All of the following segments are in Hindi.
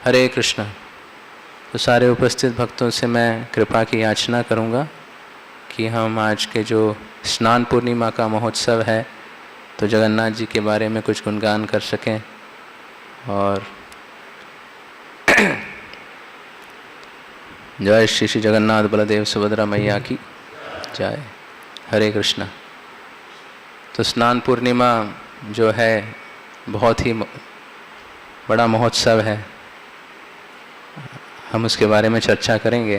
हरे कृष्ण। तो सारे उपस्थित भक्तों से मैं कृपा की याचना करूँगा कि हम आज के जो स्नान पूर्णिमा का महोत्सव है तो जगन्नाथ जी के बारे में कुछ गुणगान कर सकें। और जय श्री श्री जगन्नाथ बलदेव सुभद्रा मैया की जय। हरे कृष्ण। तो स्नान पूर्णिमा जो है बहुत ही बड़ा महोत्सव है, हम उसके बारे में चर्चा करेंगे।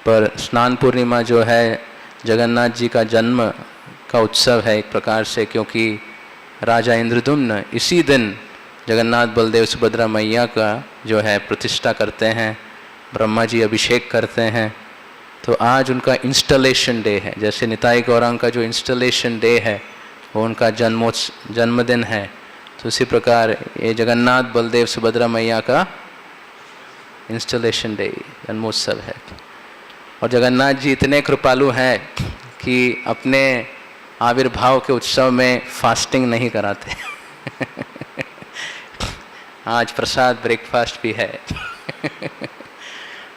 पर स्नान पूर्णिमा जो है जगन्नाथ जी का जन्म का उत्सव है एक प्रकार से, क्योंकि राजा इंद्रद्युम्न इसी दिन जगन्नाथ बलदेव सुभद्रा मैया का जो है प्रतिष्ठा करते हैं, ब्रह्मा जी अभिषेक करते हैं। तो आज उनका इंस्टॉलेशन डे है। जैसे निताई गौरांग का जो इंस्टॉलेशन डे है वो उनका जन्मदिन है, तो उसी प्रकार ये जगन्नाथ बलदेव सुभद्रा मैया का इंस्टॉलेशन डे जन्मोत्सव है। और जगन्नाथ जी इतने कृपालु हैं कि अपने आविर्भाव के उत्सव में फास्टिंग नहीं कराते आज प्रसाद ब्रेकफास्ट भी है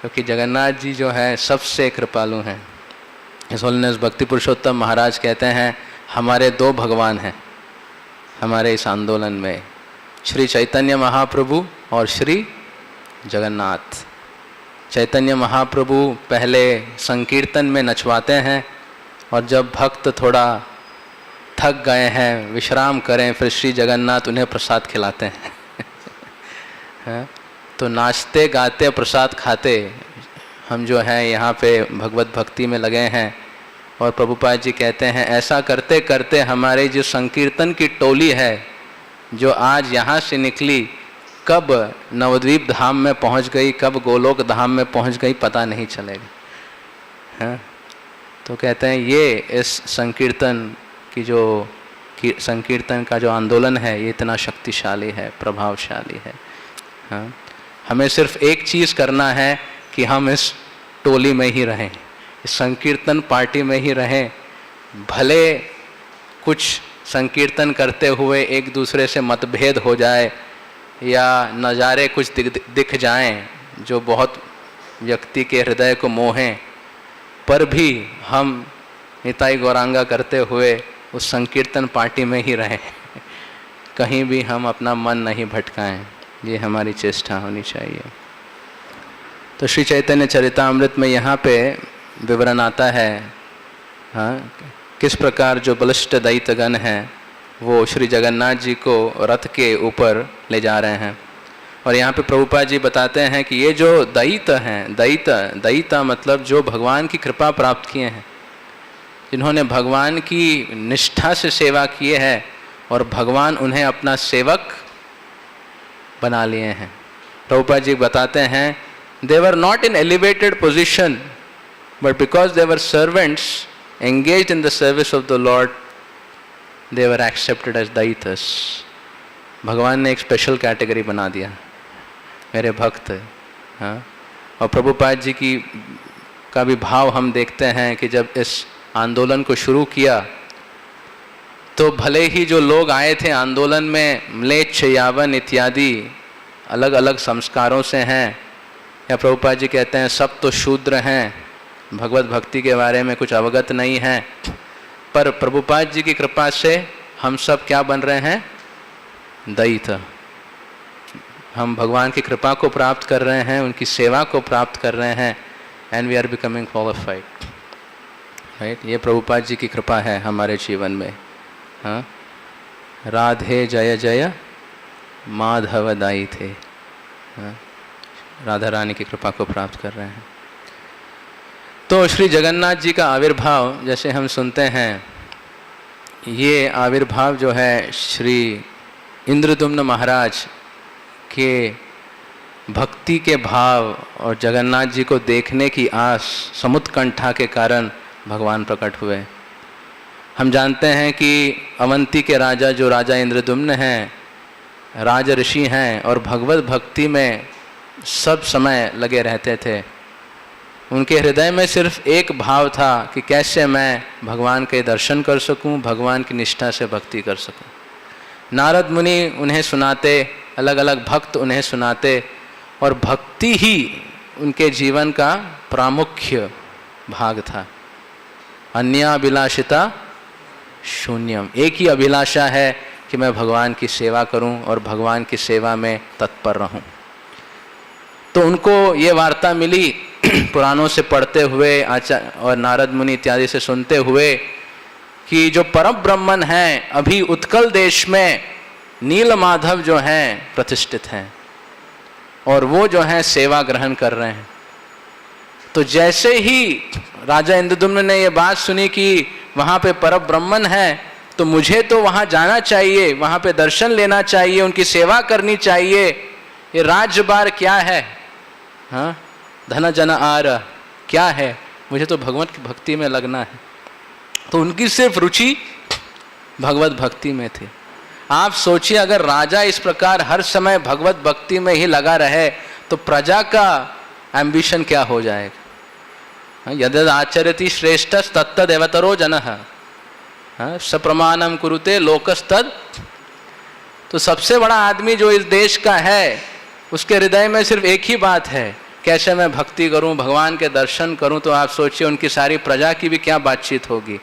क्योंकि जगन्नाथ जी जो है सबसे कृपालु हैं। इस होलिनेस भक्ति पुरुषोत्तम महाराज कहते हैं हमारे दो भगवान हैं हमारे इस आंदोलन में, श्री चैतन्य महाप्रभु और श्री जगन्नाथ। चैतन्य महाप्रभु पहले संकीर्तन में नचवाते हैं और जब भक्त थोड़ा थक गए हैं विश्राम करें फिर श्री जगन्नाथ उन्हें प्रसाद खिलाते हैं तो नाचते गाते प्रसाद खाते हम जो हैं यहाँ पे भगवत भक्ति में लगे हैं। और प्रभुपाद जी कहते हैं ऐसा करते करते हमारे जो संकीर्तन की टोली है जो आज यहाँ से निकली कब नवद्वीप धाम में पहुँच गई, कब गोलोक धाम में पहुँच गई पता नहीं चलेगा। हैं तो कहते हैं ये इस संकीर्तन की जो संकीर्तन का जो आंदोलन है ये इतना शक्तिशाली है, प्रभावशाली है। हाँ, हमें सिर्फ एक चीज़ करना है कि हम इस टोली में ही रहें, इस संकीर्तन पार्टी में ही रहें। भले कुछ संकीर्तन करते हुए एक दूसरे से मतभेद हो जाए या नज़ारे कुछ दिख जाएं जो बहुत व्यक्ति के हृदय को मोहें, पर भी हम निताई गौरांगा करते हुए उस संकीर्तन पार्टी में ही रहें कहीं भी हम अपना मन नहीं भटकाएं, ये हमारी चेष्टा होनी चाहिए। तो श्री चैतन्य चरितामृत में यहाँ पे विवरण आता है हाँ किस प्रकार जो बलिष्ठ दैत्यगण हैं वो श्री जगन्नाथ जी को रथ के ऊपर ले जा रहे हैं। और यहाँ पे प्रभुपाद जी बताते हैं कि ये जो दैत्य हैं, दैत्य मतलब जो भगवान की कृपा प्राप्त किए हैं, जिन्होंने भगवान की निष्ठा से सेवा किए हैं और भगवान उन्हें अपना सेवक बना लिए हैं। प्रभुपाद जी बताते हैं they were not in elevated position but because they were servants engaged in the service of the Lord they were accepted as daitas। भगवान ने एक स्पेशल कैटेगरी बना दिया मेरे भक्त। हाँ, और प्रभुपाद जी की का भी भाव हम देखते हैं कि जब इस आंदोलन को शुरू किया तो भले ही जो लोग आए थे आंदोलन में म्लेच्छ यावन इत्यादि अलग अलग संस्कारों से हैं, या प्रभुपाद जी कहते हैं सब तो शूद्र हैं, भगवत भक्ति के बारे में कुछ अवगत नहीं हैं, पर प्रभुपाद जी की कृपा से हम सब क्या बन रहे हैं, दैत्य। हम भगवान की कृपा को प्राप्त कर रहे हैं, उनकी सेवा को प्राप्त कर रहे हैं and we are becoming qualified. Right, ये प्रभुपाद जी की कृपा है हमारे जीवन में। हाँ, राधे जय जय माधव दाई थे। हाँ, राधा रानी की कृपा को प्राप्त कर रहे हैं। तो श्री जगन्नाथ जी का आविर्भाव जैसे हम सुनते हैं, ये आविर्भाव जो है श्री इंद्रद्युम्न महाराज के भक्ति के भाव और जगन्नाथ जी को देखने की आस समुत्कंठा के कारण भगवान प्रकट हुए। हम जानते हैं कि अवंती के राजा जो राजा इंद्रद्युम्न हैं, राज ऋषि हैं और भगवत भक्ति में सब समय लगे रहते थे। उनके हृदय में सिर्फ एक भाव था कि कैसे मैं भगवान के दर्शन कर सकूं, भगवान की निष्ठा से भक्ति कर सकूं। नारद मुनि उन्हें सुनाते, अलग अलग भक्त उन्हें सुनाते और भक्ति ही उनके जीवन का प्रामुख्य भाग था। अन्याभिलाषिता शून्यम, एक ही अभिलाषा है कि मैं भगवान की सेवा करूं और भगवान की सेवा में तत्पर रहूं। तो उनको ये वार्ता मिली पुराणों से पढ़ते हुए और नारद मुनि इत्यादि से सुनते हुए कि जो परम ब्रह्मन हैं अभी उत्कल देश में नील माधव जो हैं प्रतिष्ठित हैं और वो जो हैं सेवा ग्रहण कर रहे हैं। तो जैसे ही राजा इंद्रद्युम्न ने ये बात सुनी कि वहाँ पे परम ब्रह्मन है, तो मुझे तो वहाँ जाना चाहिए, वहाँ पे दर्शन लेना चाहिए, उनकी सेवा करनी चाहिए। ये राज्यभार क्या है, हाँ, धन जन आर क्या है, मुझे तो भगवत की भक्ति में लगना है। तो उनकी सिर्फ रुचि भगवत भक्ति में थी। आप सोचिए अगर राजा इस प्रकार हर समय भगवत भक्ति में ही लगा रहे तो प्रजा का एम्बिशन क्या हो जाएगा। यद आचरति श्रेष्ठ तत्त देवतरो जनः सप्रमाणम कुरुते लोकस्तद। तो सबसे बड़ा आदमी जो इस देश का है उसके हृदय में सिर्फ एक ही बात है, कैसे मैं भक्ति करूं, भगवान के दर्शन करूं। तो आप सोचिए उनकी सारी प्रजा की भी क्या बातचीत होगी।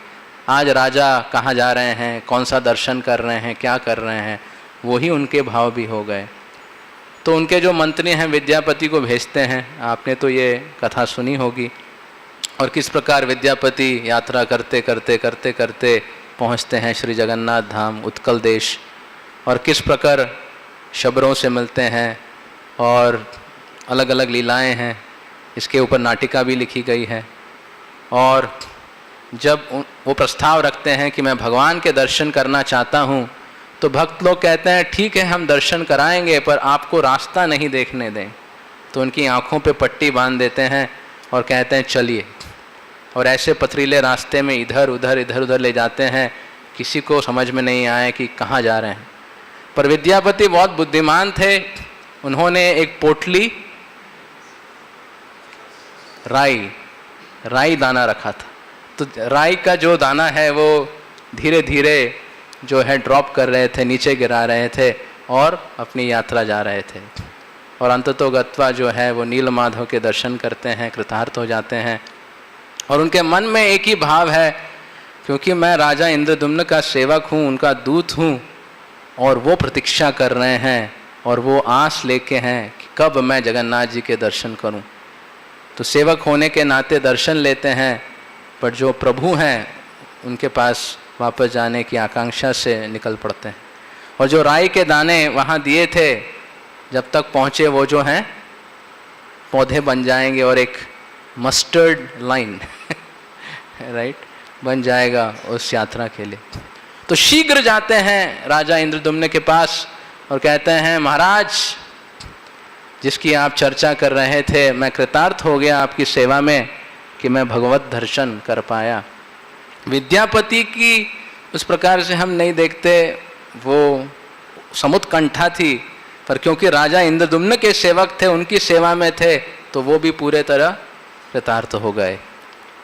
आज राजा कहाँ जा रहे हैं, कौन सा दर्शन कर रहे हैं, क्या कर रहे हैं, वही उनके भाव भी हो गए। तो उनके जो मंत्री हैं विद्यापति को भेजते हैं, आपने तो ये कथा सुनी होगी, और किस प्रकार विद्यापति यात्रा करते करते करते करते पहुँचते हैं श्री जगन्नाथ धाम उत्कल देश, और किस प्रकार शबरों से मिलते हैं और अलग अलग लीलाएं हैं। इसके ऊपर नाटिका भी लिखी गई है। और जब वो प्रस्ताव रखते हैं कि मैं भगवान के दर्शन करना चाहता हूँ, तो भक्त लोग कहते हैं ठीक है हम दर्शन कराएंगे, पर आपको रास्ता नहीं देखने दें। तो उनकी आँखों पे पट्टी बांध देते हैं और कहते हैं चलिए, और ऐसे पथरीले रास्ते में इधर उधर ले जाते हैं, किसी को समझ में नहीं आए कि कहाँ जा रहे हैं। पर विद्यापति बहुत बुद्धिमान थे, उन्होंने एक पोटली राई दाना रखा था। तो राई का जो दाना है वो धीरे धीरे जो है ड्रॉप कर रहे थे, नीचे गिरा रहे थे और अपनी यात्रा जा रहे थे। और अंततो गत्वा जो है वो नील माधव के दर्शन करते हैं, कृतार्थ हो जाते हैं। और उनके मन में एक ही भाव है, क्योंकि मैं राजा इंद्रद्युम्न का सेवक हूँ, उनका दूत हूँ, और वो प्रतीक्षा कर रहे हैं और वो आस लेके हैं कि कब मैं जगन्नाथ जी के दर्शन करूं। तो सेवक होने के नाते दर्शन लेते हैं, पर जो प्रभु हैं उनके पास वापस जाने की आकांक्षा से निकल पड़ते हैं। और जो राई के दाने वहाँ दिए थे, जब तक पहुँचे वो जो हैं पौधे बन जाएंगे और एक मस्टर्ड लाइन राइट बन जाएगा उस यात्रा के लिए। तो शीघ्र जाते हैं राजा इंद्रद्युम्न के पास और कहते हैं महाराज, जिसकी आप चर्चा कर रहे थे, मैं कृतार्थ हो गया आपकी सेवा में कि मैं भगवत दर्शन कर पाया। विद्यापति की उस प्रकार से हम नहीं देखते, वो समुत्कंठा थी, पर क्योंकि राजा इंद्रद्युम्न के सेवक थे, उनकी सेवा में थे, तो वो भी पूरे तरह कृतार्थ हो गए।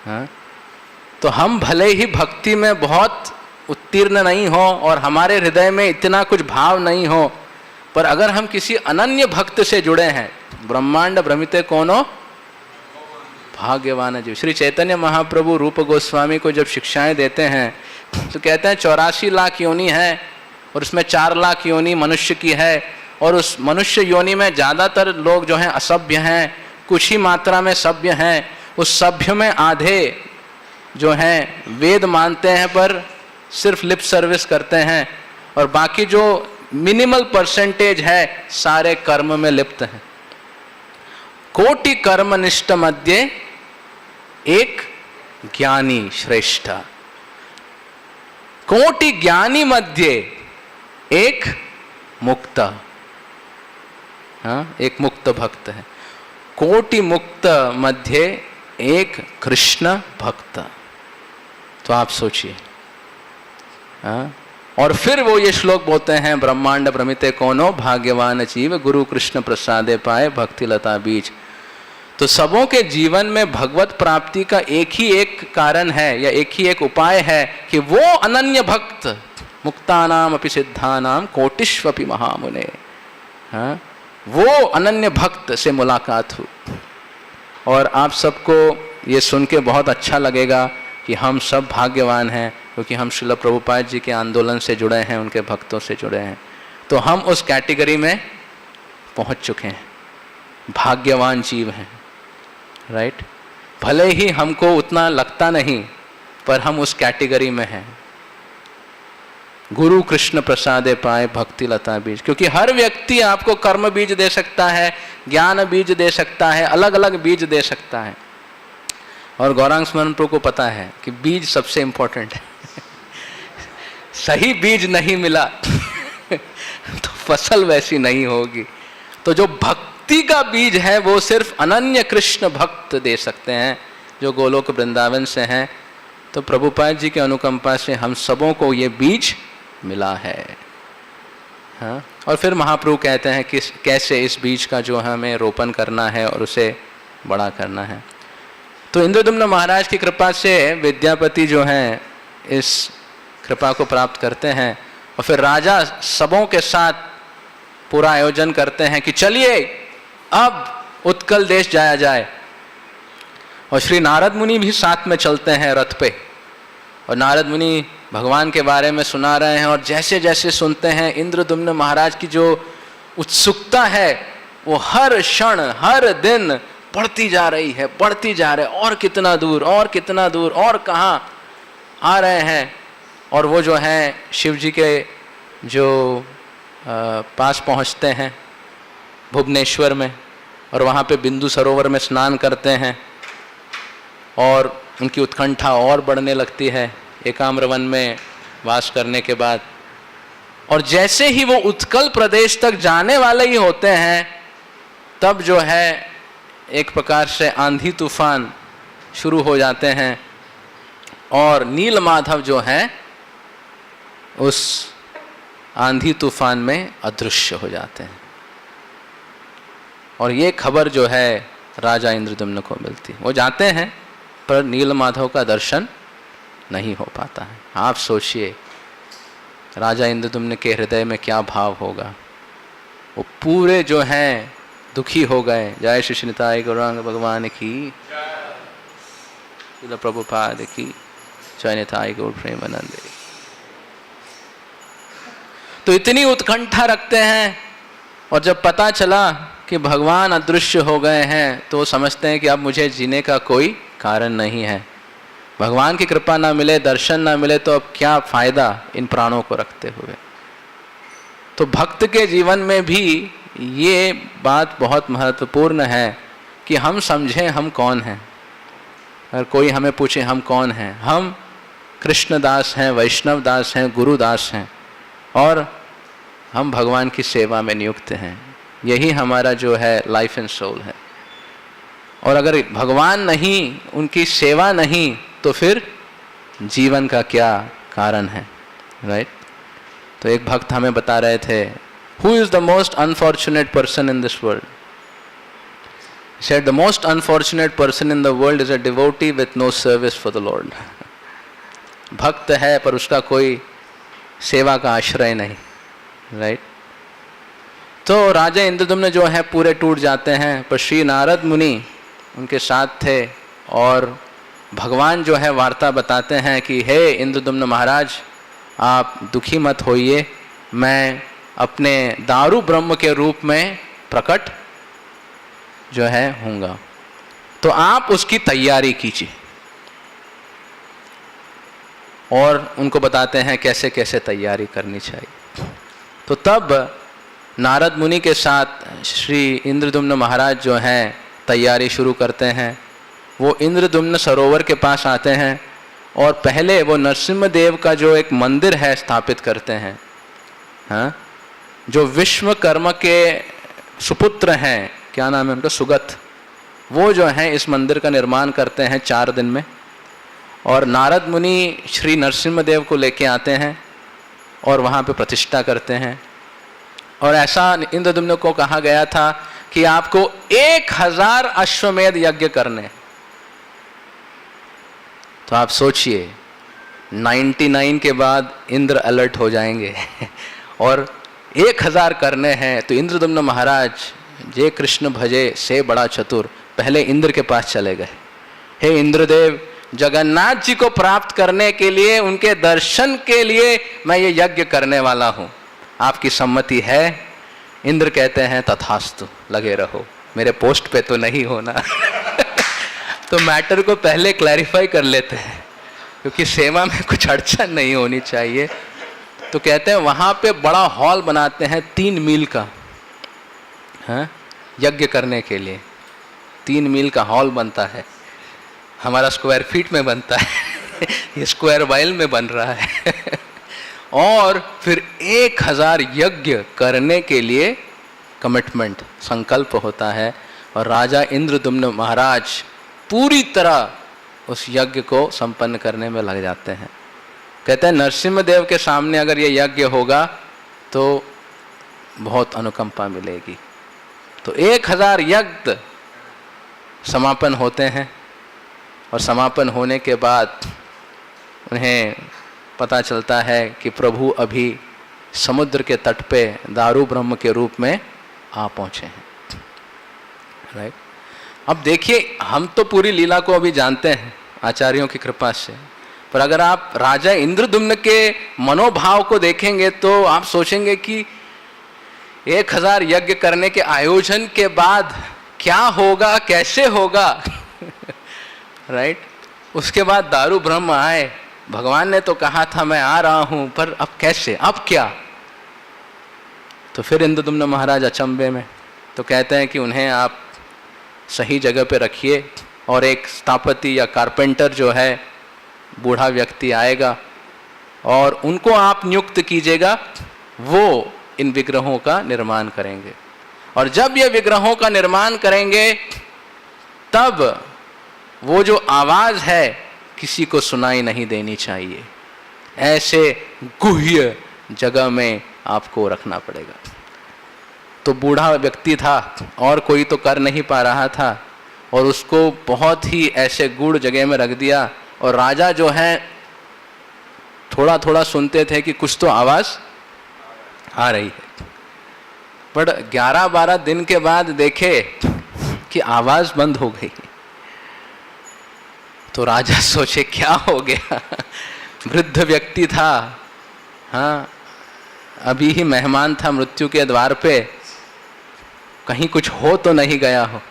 हाँ, तो हम भले ही भक्ति में बहुत उत्तीर्ण नहीं हो और हमारे हृदय में इतना कुछ भाव नहीं हो, पर अगर हम किसी अनन्य भक्त से जुड़े हैं, ब्रह्मांड भ्रमिते कोनो भाग्यवान जीव। श्री चैतन्य महाप्रभु रूप गोस्वामी को जब शिक्षाएं देते हैं तो कहते हैं 84 लाख योनि है और उसमें 4 लाख योनि मनुष्य की है, और उस मनुष्य योनि में ज़्यादातर लोग जो हैं असभ्य हैं, कुछ ही मात्रा में सभ्य हैं। उस सभ्य में आधे जो हैं वेद मानते हैं पर सिर्फ लिप सर्विस करते हैं, और बाकी जो मिनिमल परसेंटेज है सारे कर्म में लिप्त हैं। कोटि कर्मनिष्ठ मध्य एक ज्ञानी श्रेष्ठ, कोटि ज्ञानी मध्य एक मुक्त, हाँ, एक मुक्त भक्त है। कोटि मुक्त मध्य एक कृष्ण भक्त। तो आप सोचिए, हाँ, और फिर वो ये श्लोक बोलते हैं, ब्रह्मांड भ्रमिते कोनो भाग्यवान जीव गुरु कृष्ण प्रसादे पाए भक्ति लता बीज। तो सबों के जीवन में भगवत प्राप्ति का एक ही एक कारण है या एक ही एक उपाय है कि वो अनन्य भक्त मुक्तानाम अपि सिद्धानाम कोटिष्वपि महामुने, हाँ, वो अनन्य भक्त से मुलाकात हुई। और आप सबको ये सुन के बहुत अच्छा लगेगा कि हम सब भाग्यवान हैं, क्योंकि हम श्रील प्रभुपाद जी के आंदोलन से जुड़े हैं, उनके भक्तों से जुड़े हैं। तो हम उस कैटेगरी में पहुंच चुके हैं, भाग्यवान जीव हैं, राइट। भले ही हमको उतना लगता नहीं, पर हम उस कैटेगरी में हैं। गुरु कृष्ण प्रसादे पाए भक्ति लता बीज, क्योंकि हर व्यक्ति आपको कर्म बीज दे सकता है, ज्ञान बीज दे सकता है, अलग अलग बीज दे सकता है। और गौरांग स्मरण प्रभु को पता है कि बीज सबसे इंपॉर्टेंट है। सही बीज नहीं मिला तो फसल वैसी नहीं होगी। तो जो भक्ति का बीज है वो सिर्फ अनन्य कृष्ण भक्त दे सकते हैं, जो गोलोक वृंदावन से हैं। तो प्रभुपाद जी के अनुकंपा से हम सबों को ये बीज मिला है। हाँ, और फिर महाप्रभु कहते हैं कि कैसे इस बीज का जो हमें रोपण करना है और उसे बड़ा करना है। तो इंद्रदुम्न महाराज की कृपा से विद्यापति जो हैं इस कृपा को प्राप्त करते हैं, और फिर राजा सबों के साथ पूरा आयोजन करते हैं कि चलिए अब उत्कल देश जाया जाए। और श्री नारद मुनि भी साथ में चलते हैं रथ पे, और नारद मुनि भगवान के बारे में सुना रहे हैं। और जैसे जैसे सुनते हैं, इंद्रदुम्न महाराज की जो उत्सुकता है वो हर क्षण हर दिन बढ़ती जा रही है, बढ़ती जा रही है। और कितना दूर, और कितना दूर, और कहाँ आ रहे हैं। और वो जो है शिव जी के जो पास पहुँचते हैं भुवनेश्वर में, और वहाँ पे बिंदु सरोवर में स्नान करते हैं। और उनकी उत्कंठा और बढ़ने लगती है एकाम्र वन में वास करने के बाद। और जैसे ही वो उत्कल प्रदेश तक जाने वाले ही होते हैं, तब जो है एक प्रकार से आंधी तूफान शुरू हो जाते हैं, और नील माधव जो है उस आंधी तूफान में अदृश्य हो जाते हैं। और ये खबर जो है राजा इंद्रदुम्न को मिलती है। वो जाते हैं पर नील माधव का दर्शन नहीं हो पाता है। आप सोचिए राजा इंद्रदुम्न के हृदय में क्या भाव होगा। वो पूरे जो हैं दुखी हो गए। जय श्री निताई गौरांग भगवान की, श्रील प्रभुपाद की जय। निताई गौर प्रेमानंद। तो इतनी उत्कंठा रखते हैं, और जब पता चला कि भगवान अदृश्य हो गए हैं, तो समझते हैं कि अब मुझे जीने का कोई कारण नहीं है। भगवान की कृपा ना मिले, दर्शन ना मिले, तो अब क्या फायदा इन प्राणों को रखते हुए। तो भक्त के जीवन में भी ये बात बहुत महत्वपूर्ण है कि हम समझें हम कौन हैं। अगर कोई हमें पूछे हम कौन हैं, हम कृष्णदास हैं, वैष्णव दास हैं, गुरुदास हैं, और हम भगवान की सेवा में नियुक्त हैं। यही हमारा जो है लाइफ एंड सोल है। और अगर भगवान नहीं, उनकी सेवा नहीं, तो फिर जीवन का क्या कारण है, राइट। तो एक भक्त हमें बता रहे थे, who is the most unfortunate person in this world. He said the most unfortunate person in the world is a devotee with no service for the Lord. भक्त है पर उसका कोई सेवा का आश्रय नहीं, राइट। तो राजा इंद्रदुम्न जो है पूरे टूट जाते हैं, पर श्री नारद मुनि उनके साथ थे। और भगवान जो है वार्ता बताते हैं कि हे इंद्रदुम्न महाराज, आप दुखी मत होइए, मैं अपने दारू ब्रह्म के रूप में प्रकट जो है होऊंगा, तो आप उसकी तैयारी कीजिए। और उनको बताते हैं कैसे कैसे तैयारी करनी चाहिए। तो तब नारद मुनि के साथ श्री इंद्रदुम्न महाराज जो हैं तैयारी शुरू करते हैं। वो इंद्रदुम्न सरोवर के पास आते हैं, और पहले वो नरसिम्ह देव का जो एक मंदिर है स्थापित करते हैं। हाँ, जो विश्वकर्मा के सुपुत्र हैं, क्या नाम है उनका, सुगत, वो जो है इस मंदिर का निर्माण करते हैं 4 दिन में। और नारद मुनि श्री नरसिम्ह देव को लेके आते हैं और वहाँ पे प्रतिष्ठा करते हैं। और ऐसा इंद्रदुम्न को कहा गया था कि आपको 1000 अश्वमेध यज्ञ करने। तो आप सोचिए 99 के बाद इंद्र अलर्ट हो जाएंगे और 1000 करने हैं। तो इंद्रदुम्न महाराज जे कृष्ण भजे से बड़ा चतुर, पहले इंद्र के पास चले गए। हे इंद्रदेव, जगन्नाथ जी को प्राप्त करने के लिए, उनके दर्शन के लिए मैं ये यज्ञ करने वाला हूँ, आपकी सम्मति है? इंद्र कहते हैं तथास्तु, लगे रहो, मेरे पोस्ट पे तो नहीं होना। तो मैटर को पहले क्लैरिफाई कर लेते हैं, क्योंकि सेवा में कुछ अड़चन नहीं होनी चाहिए। तो कहते हैं वहाँ पे बड़ा हॉल बनाते हैं 3 मील का, हाँ, यज्ञ करने के लिए 3 मील का हॉल बनता है। हमारा स्क्वायर फीट में बनता है, ये स्क्वायर माइल में बन रहा है। और फिर 1000 यज्ञ करने के लिए कमिटमेंट, संकल्प होता है। और राजा इंद्रदुम्न महाराज पूरी तरह उस यज्ञ को संपन्न करने में लग जाते हैं। कहते हैं नरसिम्हदेव के सामने अगर ये यज्ञ होगा तो बहुत अनुकंपा मिलेगी। तो 1000 यज्ञ समापन होते हैं, और समापन होने के बाद उन्हें पता चलता है कि प्रभु अभी समुद्र के तट पे दारू ब्रह्म के रूप में आ पहुँचे हैं। राइट। अब देखिए, हम तो पूरी लीला को अभी जानते हैं आचार्यों की कृपा से, पर अगर आप राजा इंद्रदुम्न के मनोभाव को देखेंगे तो आप सोचेंगे कि 1000 यज्ञ करने के आयोजन के बाद क्या होगा, कैसे होगा। राइट। उसके बाद दारू ब्रह्म आए, भगवान ने तो कहा था मैं आ रहा हूं, पर अब कैसे, अब क्या? तो फिर इंद्रदुम्न महाराज अचंभे में। तो कहते हैं कि उन्हें आप सही जगह पे रखिए, और एक स्थापति या कारपेंटर जो है, बूढ़ा व्यक्ति आएगा, और उनको आप नियुक्त कीजिएगा, वो इन विग्रहों का निर्माण करेंगे। और जब ये विग्रहों का निर्माण करेंगे तब वो जो आवाज़ है किसी को सुनाई नहीं देनी चाहिए, ऐसे गुह्य जगह में आपको रखना पड़ेगा। तो बूढ़ा व्यक्ति था और कोई तो कर नहीं पा रहा था, और उसको बहुत ही ऐसे गूढ़ जगह में रख दिया। और राजा जो है थोड़ा थोड़ा सुनते थे कि कुछ तो आवाज़ आ रही है, पर 11-12 दिन के बाद देखे कि आवाज़ बंद हो गई। तो राजा सोचे क्या हो गया। वृद्ध व्यक्ति था, हाँ, अभी ही मेहमान था मृत्यु के द्वार पे, कहीं कुछ हो तो नहीं गया हो।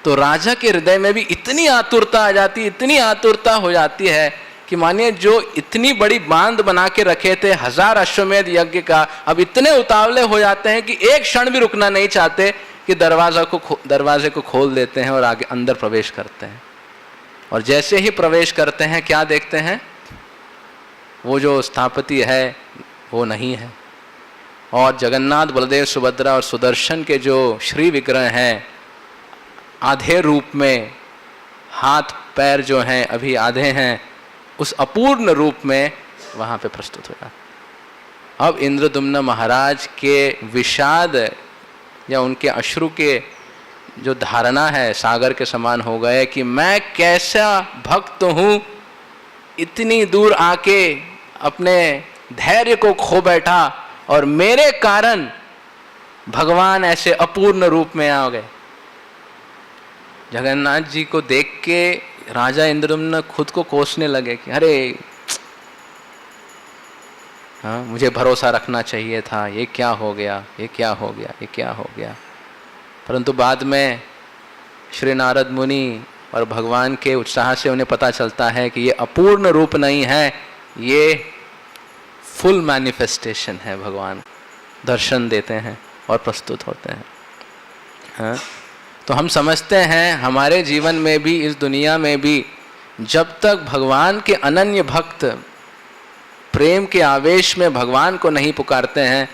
तो राजा के हृदय में भी इतनी आतुरता आ जाती, इतनी आतुरता हो जाती है कि मानिए जो इतनी बड़ी बांध बना के रखे थे 1000 अश्वमेध यज्ञ का, अब इतने उतावले हो जाते हैं कि एक क्षण भी रुकना नहीं चाहते कि दरवाजे को खोल देते हैं और आगे अंदर प्रवेश करते हैं। और जैसे ही प्रवेश करते हैं क्या देखते हैं, वो जो स्थापति है वो नहीं है, और जगन्नाथ, बलदेव, सुभद्रा और सुदर्शन के जो श्री विग्रह हैं आधे रूप में, हाथ पैर जो हैं अभी आधे हैं, उस अपूर्ण रूप में वहाँ पे प्रस्तुत हो जाता। अब इंद्रदुम्न महाराज के विषाद या उनके अश्रु के जो धारणा है सागर के समान हो गए कि मैं कैसा भक्त हूँ, इतनी दूर आके अपने धैर्य को खो बैठा और मेरे कारण भगवान ऐसे अपूर्ण रूप में आ गए। जगन्नाथ जी को देख के राजा इंद्रदुम्न खुद को कोसने लगे कि अरे हाँ, मुझे भरोसा रखना चाहिए था, ये क्या हो गया, ये क्या हो गया, ये क्या हो गया। परंतु बाद में श्री नारद मुनि और भगवान के उत्साह से उन्हें पता चलता है कि ये अपूर्ण रूप नहीं है, ये फुल मैनिफेस्टेशन है। भगवान दर्शन देते हैं और प्रस्तुत होते हैं। हाँ, तो हम समझते हैं हमारे जीवन में भी, इस दुनिया में भी, जब तक भगवान के अनन्य भक्त प्रेम के आवेश में भगवान को नहीं पुकारते हैं,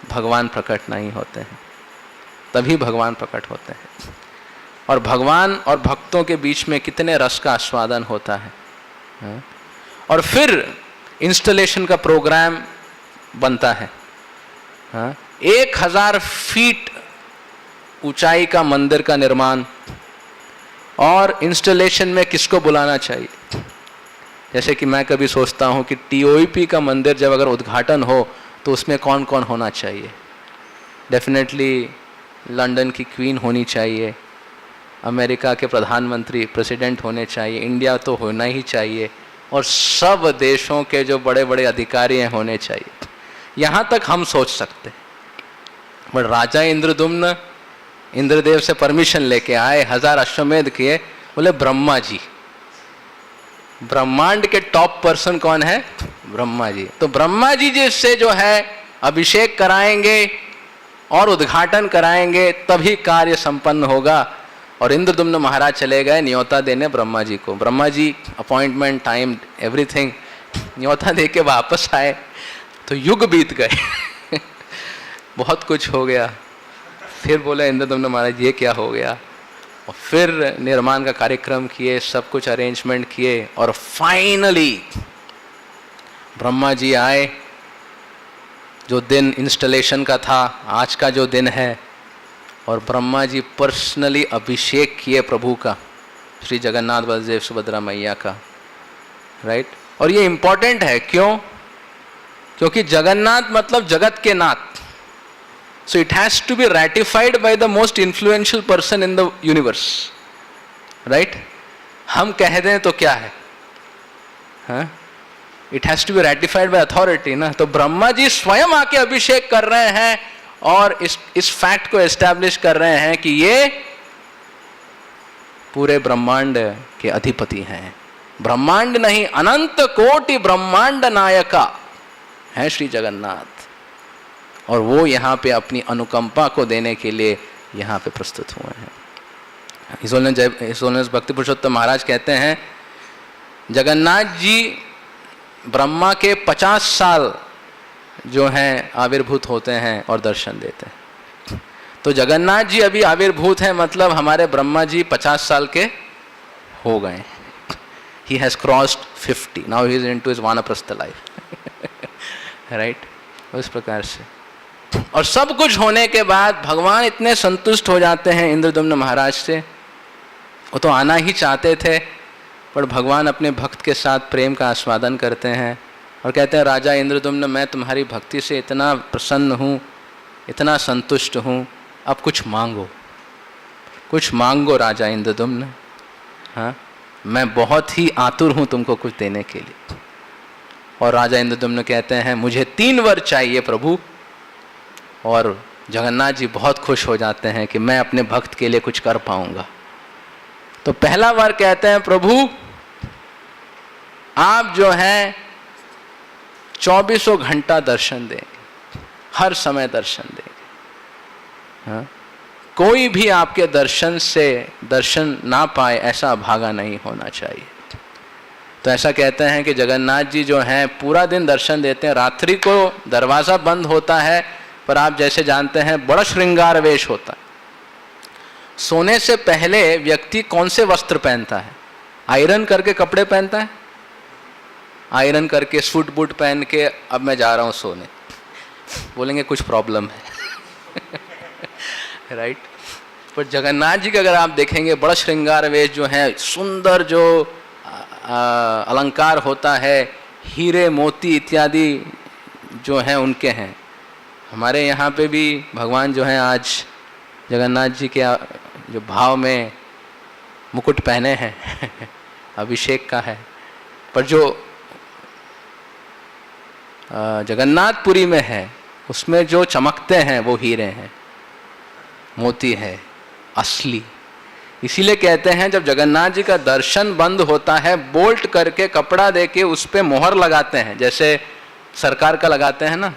भगवान प्रकट नहीं होते हैं। तभी भगवान प्रकट होते हैं। और भगवान और भक्तों के बीच में कितने रस का आस्वादन होता है। और फिर इंस्टॉलेशन का प्रोग्राम बनता है। 1000 फीट ऊंचाई का मंदिर का निर्माण, और इंस्टॉलेशन में किसको बुलाना चाहिए। जैसे कि मैं कभी सोचता हूँ कि TOEP का मंदिर जब अगर उद्घाटन हो तो उसमें कौन कौन होना चाहिए। डेफिनेटली लंदन की क्वीन होनी चाहिए, अमेरिका के प्रधानमंत्री प्रेसिडेंट होने चाहिए, इंडिया तो होना ही चाहिए, और सब देशों के जो बड़े बड़े अधिकारी हैं होने चाहिए। यहाँ तक हम सोच सकते। बट राजा इंद्रदुम्न इंद्रदेव से परमिशन लेके आए, 1000 अश्वमेध किए, बोले ब्रह्मा जी, ब्रह्मांड के टॉप पर्सन कौन है? ब्रह्मा जी। तो ब्रह्मा जी जिससे जो है अभिषेक कराएंगे और उद्घाटन कराएंगे, तभी कार्य संपन्न होगा। और इंद्रदुम्न महाराज चले गए न्योता देने ब्रह्मा जी को। Brahma ji appointment, time, everything, न्योता दे के वापस आए तो युग बीत गए बहुत कुछ हो गया। फिर बोले इंद्रदुम्न महाराज ये क्या हो गया, और फिर निर्माण का कार्यक्रम किए, सब कुछ अरेंजमेंट किए, और फाइनली ब्रह्मा जी आए। जो दिन इंस्टॉलेशन का था, आज का जो दिन है, और ब्रह्मा जी पर्सनली अभिषेक किए प्रभु का, श्री जगन्नाथ बलदेव सुभद्रा मैया का, राइट। और ये इंपॉर्टेंट है, क्यों? क्योंकि जगन्नाथ मतलब जगत के नाथ। So it has to be ratified by the most influential person in the universe, right. हम कह दें तो क्या है, हाँ, it has to be ratified by authority ना। तो ब्रह्मा जी स्वयं आके अभिषेक कर रहे हैं और इस फैक्ट को एस्टैब्लिश कर रहे हैं कि ये पूरे ब्रह्मांड के अधिपति हैं। ब्रह्मांड नहीं, अनंत कोटि ब्रह्मांड नायका है श्री जगन्नाथ, और वो यहाँ पे अपनी अनुकंपा को देने के लिए यहाँ पे प्रस्तुत हुए हैं। हिज भक्ति पुरुषोत्तम महाराज कहते हैं, जगन्नाथ जी ब्रह्मा के 50 साल जो हैं आविर्भूत होते हैं और दर्शन देते हैं। तो जगन्नाथ जी अभी आविर्भूत हैं, मतलब हमारे ब्रह्मा जी 50 साल के हो गए। He has crossed 50, now he is into his वानप्रस्थ लाइफ, राइट। उस प्रकार से, और सब कुछ होने के बाद भगवान इतने संतुष्ट हो जाते हैं इंद्रदुम्न महाराज से। वो तो आना ही चाहते थे, पर भगवान अपने भक्त के साथ प्रेम का आस्वादन करते हैं और कहते हैं, राजा इंद्रदुम्न, मैं तुम्हारी भक्ति से इतना प्रसन्न हूँ, इतना संतुष्ट हूँ, अब कुछ मांगो, कुछ मांगो राजा इंद्रदुम्न। हाँ, मैं बहुत ही आतुर हूँ तुमको कुछ देने के लिए। और राजा इंद्रदुम्न कहते हैं, मुझे 3 वर चाहिए प्रभु। और जगन्नाथ जी बहुत खुश हो जाते हैं कि मैं अपने भक्त के लिए कुछ कर पाऊंगा। तो पहला वर कहते हैं, प्रभु आप जो हैं 24 घंटा दर्शन देंगे, हर समय दर्शन देंगे। हाँ? कोई भी आपके दर्शन से दर्शन ना पाए, ऐसा भागा नहीं होना चाहिए। तो ऐसा कहते हैं कि जगन्नाथ जी जो हैं पूरा दिन दर्शन देते हैं, रात्रि को दरवाज़ा बंद होता है, पर आप जैसे जानते हैं बड़ा श्रृंगार वेश होता है। सोने से पहले व्यक्ति कौन से वस्त्र पहनता है? आयरन करके कपड़े पहनता है, आयरन करके सूट बूट पहन के अब मैं जा रहा हूँ सोने, बोलेंगे कुछ प्रॉब्लम है राइट। पर जगन्नाथ जी का अगर आप देखेंगे, बड़ा श्रृंगार वेश जो है, सुंदर जो अलंकार होता है, हीरे मोती इत्यादि जो हैं उनके हैं। हमारे यहाँ पे भी भगवान जो हैं आज जगन्नाथ जी के जो भाव में मुकुट पहने हैं अभिषेक का है, पर जो जगन्नाथपुरी में है उसमें जो चमकते हैं वो हीरे हैं, मोती है असली। इसीलिए कहते हैं जब जगन्नाथ जी का दर्शन बंद होता है, बोल्ट करके कपड़ा देके उस पे मोहर लगाते हैं, जैसे सरकार का लगाते हैं ना,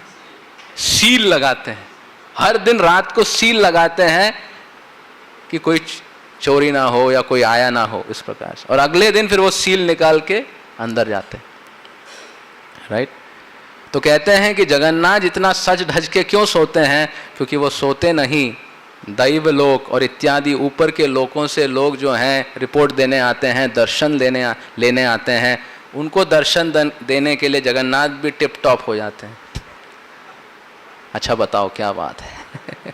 सील लगाते हैं। हर दिन रात को सील लगाते हैं कि कोई चोरी ना हो या कोई आया ना हो, इस प्रकार से। और अगले दिन फिर वो सील निकाल के अंदर जाते हैं, राइट। तो कहते हैं कि जगन्नाथ इतना सज धज के क्यों सोते हैं? क्योंकि वो सोते नहीं, दैव लोक और इत्यादि ऊपर के लोकों से लोग जो हैं रिपोर्ट देने आते हैं, दर्शन लेने आते हैं। उनको दर्शन देने के लिए जगन्नाथ भी टिप टॉप हो जाते हैं। अच्छा बताओ क्या बात है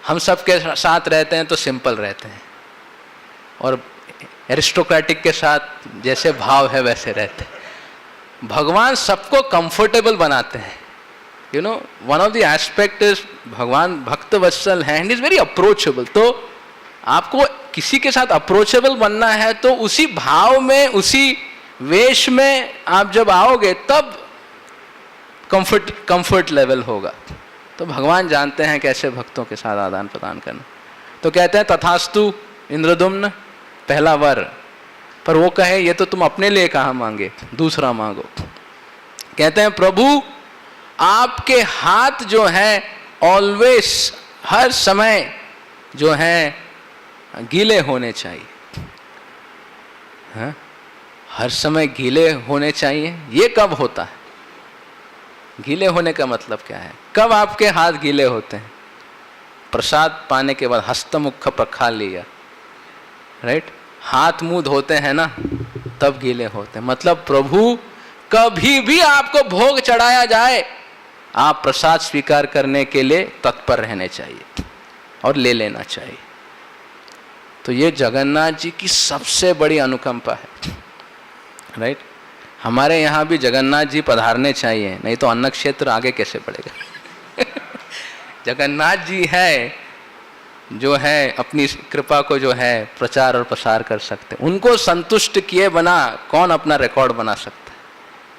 हम सब के साथ रहते हैं तो सिंपल रहते हैं, और एरिस्टोक्रेटिक के साथ जैसे भाव है वैसे रहते हैं। भगवान सबको कंफर्टेबल बनाते हैं, one of the aspect is भगवान भक्त वत्सल है एंड इज वेरी अप्रोचेबल। तो आपको किसी के साथ अप्रोचेबल बनना है तो उसी भाव में, उसी वेश में आप जब आओगे तब कंफर्ट लेवल होगा। तो भगवान जानते हैं कैसे भक्तों के साथ आदान प्रदान करना। तो कहते हैं तथास्तु इंद्रदुम्न, पहला वर। पर वो कहे ये तो तुम अपने लिए कहाँ मांगे, दूसरा मांगो। कहते हैं प्रभु आपके हाथ जो है ऑलवेज, हर समय जो है गीले होने चाहिए। हाँ? हर समय गीले होने चाहिए। ये कब होता है? गीले होने का मतलब क्या है? कब आपके हाथ गीले होते हैं? प्रसाद पाने के बाद हस्तमुख प्रक्षाल्य, राइट, हाथ मुंह धोते हैं ना, तब गीले होते हैं। मतलब प्रभु कभी भी आपको भोग चढ़ाया जाए, आप प्रसाद स्वीकार करने के लिए तत्पर रहने चाहिए और ले लेना चाहिए। तो ये जगन्नाथ जी की सबसे बड़ी अनुकंपा है, राइट। हमारे यहाँ भी जगन्नाथ जी पधारने चाहिए, नहीं तो अन्न क्षेत्र आगे कैसे बढ़ेगा। जगन्नाथ जी है जो है अपनी कृपा को जो है प्रचार और प्रसार कर सकते। उनको संतुष्ट किए बिना कौन अपना रिकॉर्ड बना सकता है?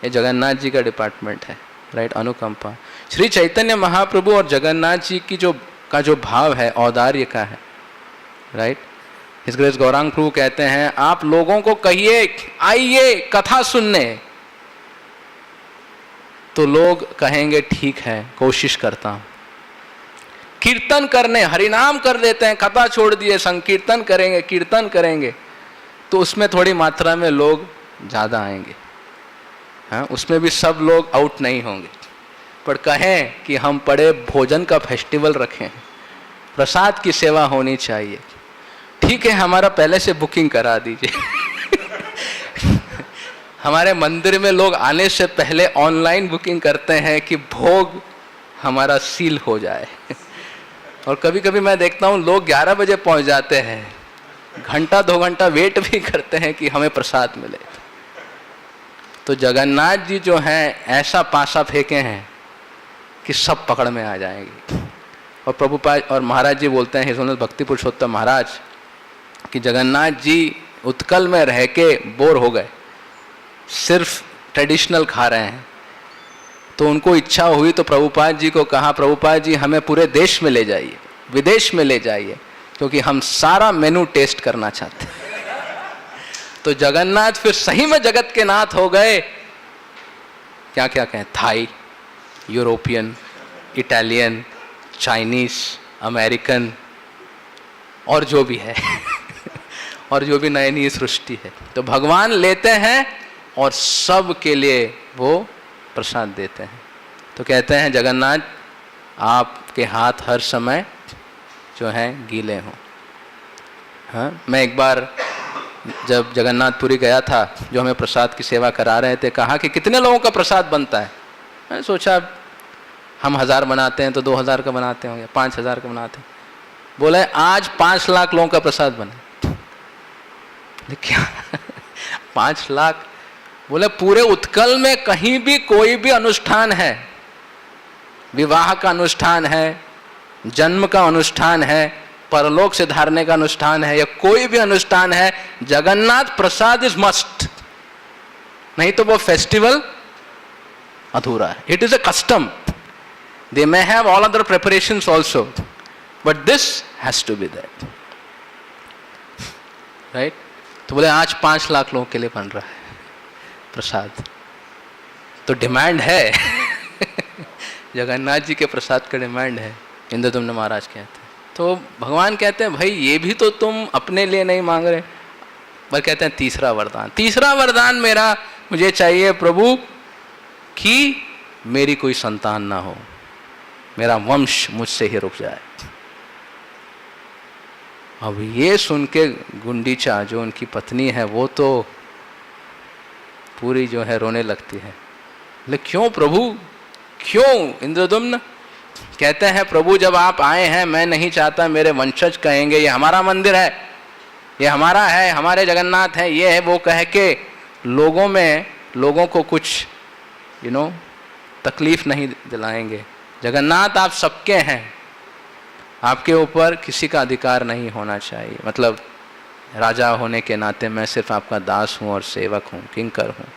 ये जगन्नाथ जी का डिपार्टमेंट है, राइट। अनुकंपा श्री चैतन्य महाप्रभु और जगन्नाथ जी की जो भाव है औदार्य का है, राइट। हिज ग्रेस गौरांग प्रभु कहते हैं आप लोगों को कहिए आइए कथा सुनने, तो लोग कहेंगे ठीक है कोशिश करता हूं। कीर्तन करने हरिनाम कर देते हैं, कथा छोड़ दिए, संकीर्तन करेंगे, कीर्तन करेंगे, तो उसमें थोड़ी मात्रा में लोग ज़्यादा आएंगे। हाँ, उसमें भी सब लोग आउट नहीं होंगे। पर कहें कि हम बड़े भोजन का फेस्टिवल रखें, प्रसाद की सेवा होनी चाहिए, ठीक है हमारा पहले से बुकिंग करा दीजिए। हमारे मंदिर में लोग आने से पहले ऑनलाइन बुकिंग करते हैं कि भोग हमारा सील हो जाए। और कभी कभी मैं देखता हूँ लोग 11 बजे पहुँच जाते हैं, घंटा 2 घंटा वेट भी करते हैं कि हमें प्रसाद मिले। तो जगन्नाथ जी जो हैं ऐसा पासा फेंके हैं कि सब पकड़ में आ जाएंगे। और प्रभुपाद और महाराज जी बोलते हैं हिज ऑनर भक्ति पुरुषोत्तम महाराज कि जगन्नाथ जी उत्कल में रह के बोर हो गए, सिर्फ ट्रेडिशनल खा रहे हैं। तो उनको इच्छा हुई तो प्रभुपाद जी को कहा प्रभुपाद जी हमें पूरे देश में ले जाइए, विदेश में ले जाइए, क्योंकि हम सारा मेनू टेस्ट करना चाहते हैं। तो जगन्नाथ फिर सही में जगत के नाथ हो गए। क्या क्या कहें, Thai, European, Italian, Chinese, American और जो भी है और जो भी नई नई सृष्टि है, तो भगवान लेते हैं और सब के लिए वो प्रसाद देते हैं। तो कहते हैं जगन्नाथ आपके हाथ हर समय जो हैं गीले हों। हाँ, मैं एक बार जब जगन्नाथपुरी गया था, जो हमें प्रसाद की सेवा करा रहे थे, कहा कि कितने लोगों का प्रसाद बनता है। मैंने सोचा हम 1000 बनाते हैं तो 2000 का बनाते होंगे, 5000 का बनाते हैं। बोले आज 5 लाख लोगों का प्रसाद बने। क्या 5 लाख? बोले पूरे उत्कल में कहीं भी कोई भी अनुष्ठान है, विवाह का अनुष्ठान है, जन्म का अनुष्ठान है, परलोक से धारने का अनुष्ठान है, या कोई भी अनुष्ठान है, जगन्नाथ प्रसाद इज मस्ट, नहीं तो वो फेस्टिवल अधूरा है। It is a custom. They may have all other preparations also, but this has to be that, right. तो बोले आज 5 लाख लोगों के लिए बन रहा है प्रसाद, तो डिमांड है। जगन्नाथ जी के प्रसाद का डिमांड है, इंद्रदुम्न महाराज कहते हैं। तो भगवान कहते हैं भाई ये भी तो तुम अपने लिए नहीं मांग रहे, पर कहते हैं तीसरा वरदान, तीसरा वरदान मेरा मुझे चाहिए प्रभु कि मेरी कोई संतान ना हो, मेरा वंश मुझसे ही रुक जाए। अब ये सुन के गुंडीचा जो उनकी पत्नी है वो तो पूरी जो है रोने लगती है। लेकिन क्यों प्रभु, क्यों? इंद्रदुम्न कहते हैं प्रभु जब आप आए हैं, मैं नहीं चाहता मेरे वंशज कहेंगे ये हमारा मंदिर है, ये हमारा है, हमारे जगन्नाथ है, ये है वो, कह के लोगों को कुछ तकलीफ नहीं दिलाएंगे। जगन्नाथ आप सबके हैं, आपके ऊपर किसी का अधिकार नहीं होना चाहिए। मतलब राजा होने के नाते मैं सिर्फ आपका दास हूँ और सेवक हूँ, किंकर हूँ।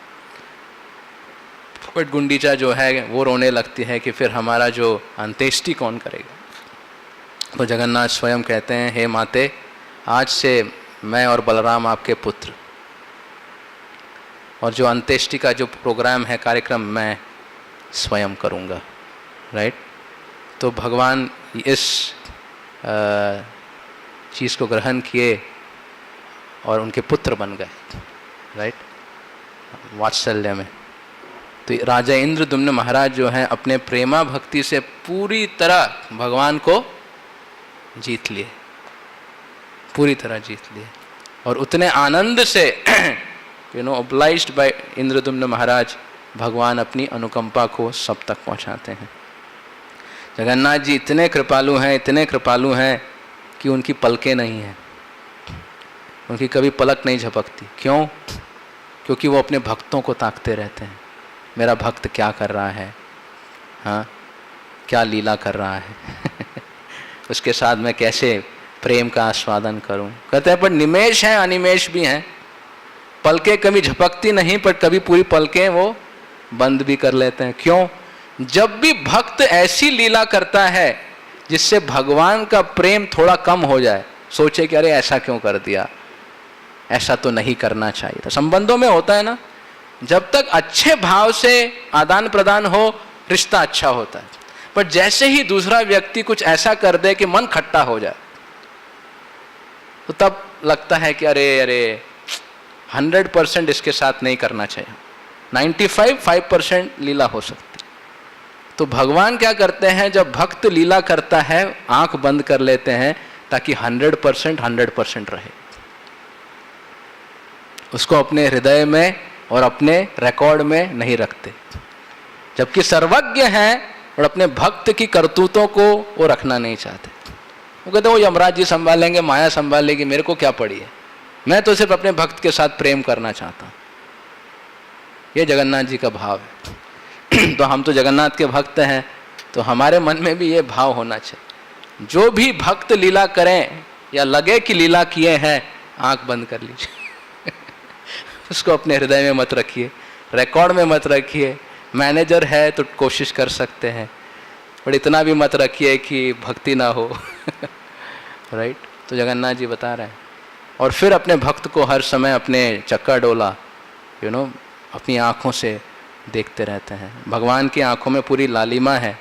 बट गुंडीचा जो है वो रोने लगती है कि फिर हमारा जो अंत्येष्टि कौन करेगा। तो जगन्नाथ स्वयं कहते हैं, हे माते, आज से मैं और बलराम आपके पुत्र, और जो अंत्येष्टि का जो प्रोग्राम है, कार्यक्रम, मैं स्वयं करूँगा। राइट। तो भगवान इस चीज़ को ग्रहण किए और उनके पुत्र बन गए। राइट, वात्सल्य में। तो राजा इंद्रद्युम्न महाराज जो हैं अपने प्रेमा भक्ति से पूरी तरह भगवान को जीत लिए, पूरी तरह जीत लिए। और उतने आनंद से obliged by इंद्रद्युम्न महाराज, भगवान अपनी अनुकंपा को सब तक पहुंचाते हैं। जगन्नाथ जी इतने कृपालु हैं, इतने कृपालु हैं कि उनकी पलकें नहीं हैं, उनकी कभी पलक नहीं झपकती। क्यों? क्योंकि वो अपने भक्तों को ताकते रहते हैं, मेरा भक्त क्या कर रहा है, हाँ क्या लीला कर रहा है उसके साथ मैं कैसे प्रेम का आस्वादन करूं। कहते हैं पर निमेष हैं, अनिमेष भी हैं, पलकें कभी झपकती नहीं, पर कभी पूरी पलकें वो बंद भी कर लेते हैं। क्यों? जब भी भक्त ऐसी लीला करता है जिससे भगवान का प्रेम थोड़ा कम हो जाए, सोचे कि अरे ऐसा क्यों कर दिया, ऐसा तो नहीं करना चाहिए। तो संबंधों में होता है ना, जब तक अच्छे भाव से आदान प्रदान हो रिश्ता अच्छा होता है, पर जैसे ही दूसरा व्यक्ति कुछ ऐसा कर दे कि मन खट्टा हो जाए, तो तब लगता है कि अरे 100% इसके साथ नहीं करना चाहिए, 95% लीला हो सकती। तो भगवान क्या करते हैं, जब भक्त लीला करता है आंख बंद कर लेते हैं ताकि 100% रहे, उसको अपने हृदय में और अपने रिकॉर्ड में नहीं रखते। जबकि सर्वज्ञ हैं और अपने भक्त की करतूतों को वो रखना नहीं चाहते। वो कहते हैं वो यमराज जी संभालेंगे, माया संभालेगी, मेरे को क्या पड़ी है, मैं तो सिर्फ अपने भक्त के साथ प्रेम करना चाहता हूँ। ये जगन्नाथ जी का भाव है। तो हम तो जगन्नाथ के भक्त हैं, तो हमारे मन में भी ये भाव होना चाहिए। जो भी भक्त लीला करें या लगे कि लीला किए हैं, आंख बंद कर लीजिए उसको अपने हृदय में मत रखिए, रिकॉर्ड में मत रखिए। मैनेजर है तो कोशिश कर सकते हैं, पर इतना भी मत रखिए कि भक्ति ना हो राइट। तो जगन्नाथ जी बता रहे हैं। और फिर अपने भक्त को हर समय अपने चक्का डोला अपनी आँखों से देखते रहते हैं। भगवान की आँखों में पूरी लालिमा है,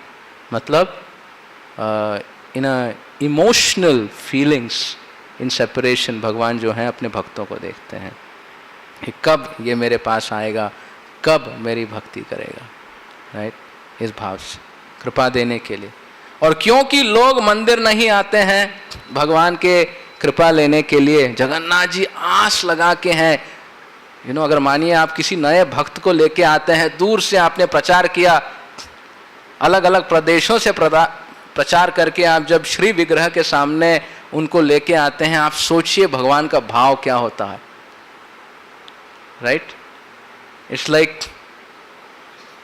मतलब इन इमोशनल फीलिंग्स इन सेपरेशन भगवान जो हैं अपने भक्तों को देखते हैं कि कब ये मेरे पास आएगा, कब मेरी भक्ति करेगा। राइट, इस भाव से कृपा देने के लिए। और क्योंकि लोग मंदिर नहीं आते हैं भगवान के कृपा लेने के लिए, जगन्नाथ जी आस लगा के हैं। अगर मानिए आप किसी नए भक्त को लेके आते हैं, दूर से आपने प्रचार किया, अलग अलग प्रदेशों से प्रचार करके आप जब श्री विग्रह के सामने उनको लेके आते हैं, आप सोचिए भगवान का भाव क्या होता है। राइट, इट्स लाइक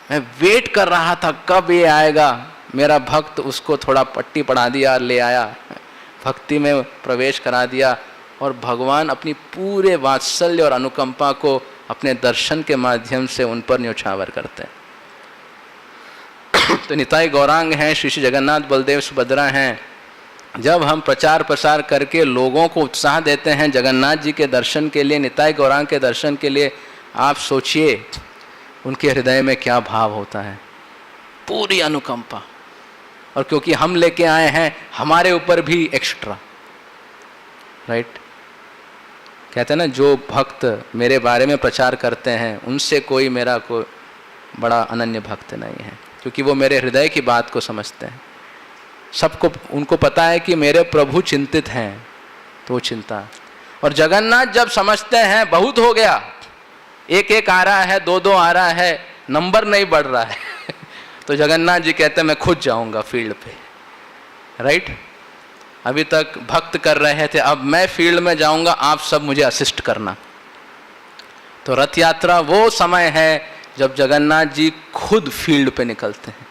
मैं वेट कर रहा था कब ये आएगा, मेरा भक्त, उसको थोड़ा पट्टी पढ़ा दिया, ले आया, भक्ति में प्रवेश करा दिया, और भगवान अपनी पूरे वात्सल्य और अनुकंपा को अपने दर्शन के माध्यम से उन पर न्योछावर करते हैं। तो निताई गौरांग हैं, श्री श्री जगन्नाथ बलदेव सुभद्रा हैं। जब हम प्रचार प्रसार करके लोगों को उत्साह देते हैं जगन्नाथ जी के दर्शन के लिए, निताई गौरांग के दर्शन के लिए, आप सोचिए उनके हृदय में क्या भाव होता है, पूरी अनुकंपा। और क्योंकि हम लेके आए हैं, हमारे ऊपर भी एक्स्ट्रा। राइट, कहते हैं ना, जो भक्त मेरे बारे में प्रचार करते हैं उनसे कोई मेरा कोई बड़ा अनन्य भक्त नहीं है, क्योंकि वो मेरे हृदय की बात को समझते हैं। सबको उनको पता है कि मेरे प्रभु चिंतित हैं, तो वो चिंता। और जगन्नाथ जब समझते हैं बहुत हो गया, एक एक आ रहा है, दो दो आ रहा है, नंबर नहीं बढ़ रहा है तो जगन्नाथ जी कहते हैं मैं खुद जाऊंगा फील्ड पे। राइट, अभी तक भक्त कर रहे थे, अब मैं फील्ड में जाऊंगा, आप सब मुझे असिस्ट करना। तो रथ यात्रा वो समय है जब जगन्नाथ जी खुद फील्ड पे निकलते हैं,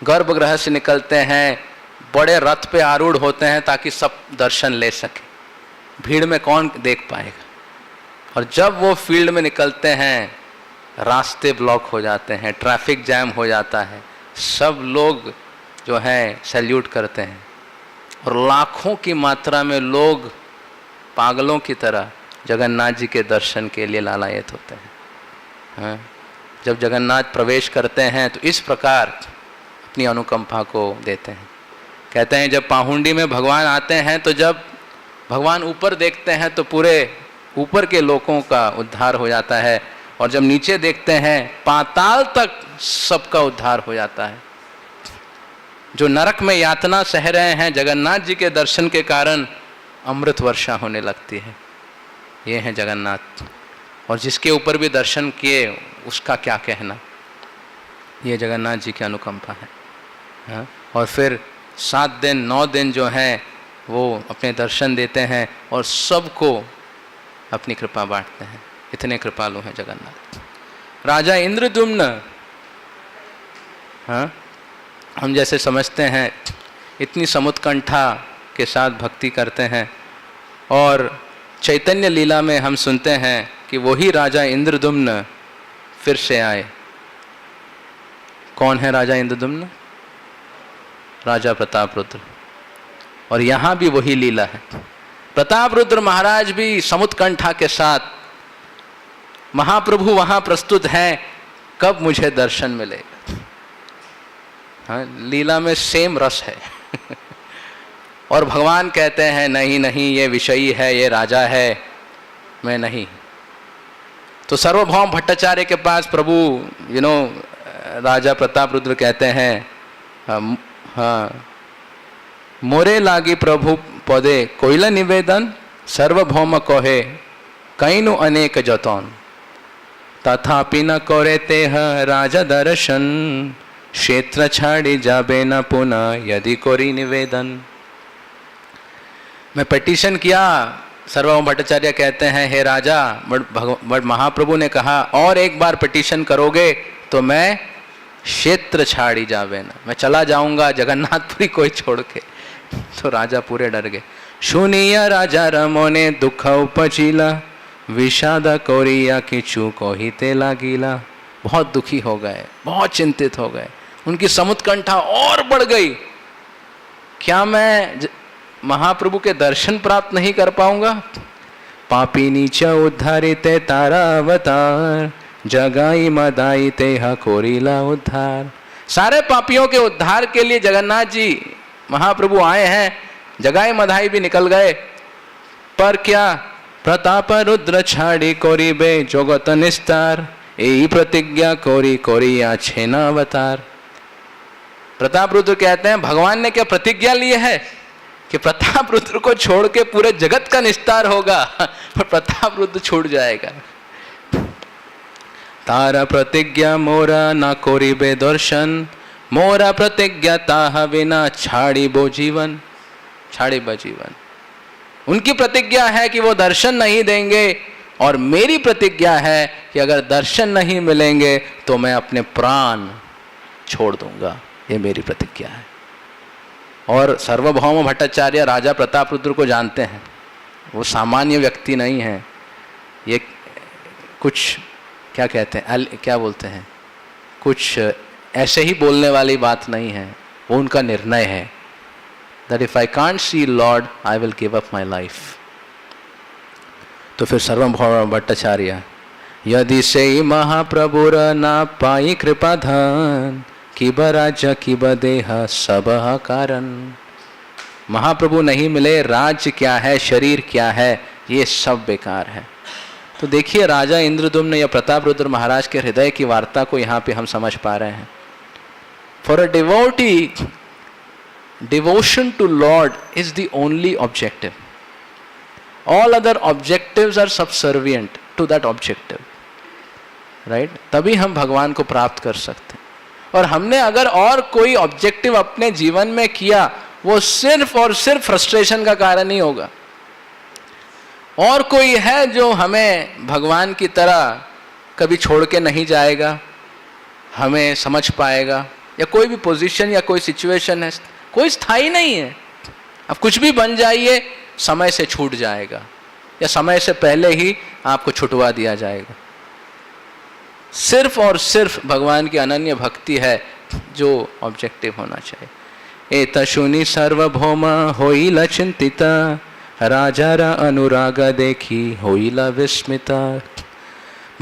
गर्भगृह से निकलते हैं, बड़े रथ पे आरूढ़ होते हैं ताकि सब दर्शन ले सके। भीड़ में कौन देख पाएगा? और जब वो फील्ड में निकलते हैं, रास्ते ब्लॉक हो जाते हैं, ट्रैफिक जैम हो जाता है, सब लोग जो है सैल्यूट करते हैं और लाखों की मात्रा में लोग पागलों की तरह जगन्नाथ जी के दर्शन के लिए लालायित होते हैं। हाँ? जब जगन्नाथ प्रवेश करते हैं तो इस प्रकार अपनी अनुकंपा को देते हैं। कहते हैं जब पाहुंडी में भगवान आते हैं तो जब भगवान ऊपर देखते हैं तो पूरे ऊपर के लोगों का उद्धार हो जाता है, और जब नीचे देखते हैं पाताल तक सबका उद्धार हो जाता है। जो नरक में यातना सह रहे हैं, जगन्नाथ जी के दर्शन के कारण अमृत वर्षा होने लगती है। ये है जगन्नाथ, और जिसके ऊपर भी दर्शन किए उसका क्या कहना। ये जगन्नाथ जी की अनुकंपा है। हाँ? और फिर 7 दिन 9 दिन जो हैं वो अपने दर्शन देते हैं और सबको अपनी कृपा बांटते हैं। इतने कृपालु हैं जगन्नाथ। राजा इंद्रद्युम्न, हाँ, हम जैसे समझते हैं इतनी समुत्कंठा के साथ भक्ति करते हैं, और चैतन्य लीला में हम सुनते हैं कि वही राजा इंद्रद्युम्न फिर से आए। कौन है राजा इंद्रद्युम्न? राजा प्रतापरुद्र। और यहाँ भी वही लीला है। प्रतापरुद्र महाराज भी समुत्कंठा के साथ, महाप्रभु वहाँ प्रस्तुत हैं, कब मुझे दर्शन मिलेगा। हाँ, लीला में सेम रस है। और भगवान कहते हैं नहीं नहीं, ये विषयी है, ये राजा है, मैं नहीं। तो सार्वभौम भट्टाचार्य के पास प्रभु राजा प्रतापरुद्र कहते हैं, हाँ, मोरे लागी प्रभु पदे कोइला निवेदन, सार्वभौम कहे कईनु अनेक जतन, तथापि न करे तेह राजा दर्शन, क्षेत्र छाड़ी जाबे न पुनः यदि कोरी निवेदन। मैं पिटीशन किया, सार्वभौम भट्टाचार्य कहते हैं, हे राजा, बट महाप्रभु ने कहा और एक बार पिटीशन करोगे तो मैं क्षेत्र छाड़ी जावे ना, मैं चला जाऊंगा जगन्नाथपुरी कोई छोड़ के। तो राजा पूरे डर गए। सुनिया राजा रमोने दुख उपजिला, विषादा कोरिया किचू को ही तेला गीला। बहुत दुखी हो गए, बहुत चिंतित हो गए, उनकी समुत्कंठा और बढ़ गई। क्या मैं महाप्रभु के दर्शन प्राप्त नहीं कर पाऊंगा? पापी नीचा उद्धारिते तारा अवतार, जगाई मदाई तेहा कोरिला उद्धार। सारे पापियों के उद्धार के लिए जगन्नाथ जी महाप्रभु आए हैं, जगाई मधाई भी निकल गए, पर क्या प्रताप रुद्र छाड़ी कोरी बे जगत निस्तार, यही प्रतिज्ञा कोरी कोरिया छेना अवतार। प्रताप रुद्र कहते हैं भगवान ने क्या प्रतिज्ञा ली है कि प्रताप रुद्र को छोड़ के पूरे जगत का निस्तार होगा, पर प्रताप रुद्र छूट जाएगा। तारा प्रतिज्ञा मोरा ना कोरी बे दर्शन, मोरा प्रतिज्ञा ताहा बिना छाड़ी बो जीवन, छाड़ी बो जीवन। उनकी प्रतिज्ञा है कि वो दर्शन नहीं देंगे, और मेरी प्रतिज्ञा है कि अगर दर्शन नहीं मिलेंगे तो मैं अपने प्राण छोड़ दूंगा। ये मेरी प्रतिज्ञा है। और सार्वभौम भट्टाचार्य राजा प्रतापरुद्र को जानते हैं, वो सामान्य व्यक्ति नहीं है। ये कुछ क्या कहते हैं, क्या बोलते हैं, कुछ ऐसे ही बोलने वाली बात नहीं है। वो उनका निर्णय है that if I can't see Lord, I will give up my life। तो फिर सार्वभौम भट्टाचार्य, यदि से महाप्रभुर ना पाई कृपा धन, किब राज्य किब देह सब कारण। महाप्रभु नहीं मिले, राज्य क्या है, शरीर क्या है, ये सब बेकार है। तो देखिए राजा इंद्रद्युम्न या प्रतापरुद्र महाराज के हृदय की वार्ता को यहाँ पे हम समझ पा रहे हैं। For a devotee, devotion to Lord is the only objective. All other objectives are subservient to that objective, right? तभी हम भगवान को प्राप्त कर सकते हैं। और हमने अगर और कोई ऑब्जेक्टिव अपने जीवन में किया, वो सिर्फ और सिर्फ फ्रस्ट्रेशन का कारण ही होगा। और कोई है जो हमें भगवान की तरह कभी छोड़ के नहीं जाएगा, हमें समझ पाएगा, या कोई भी पोजीशन या कोई सिचुएशन है, कोई स्थायी नहीं है। अब कुछ भी बन जाइए, समय से छूट जाएगा या समय से पहले ही आपको छुटवा दिया जाएगा। सिर्फ और सिर्फ भगवान की अनन्य भक्ति है जो ऑब्जेक्टिव होना चाहिए। एतशुनि सार्वभौम होइला चिंतिता, राजारा अनुराग देखी होइला विस्मिता।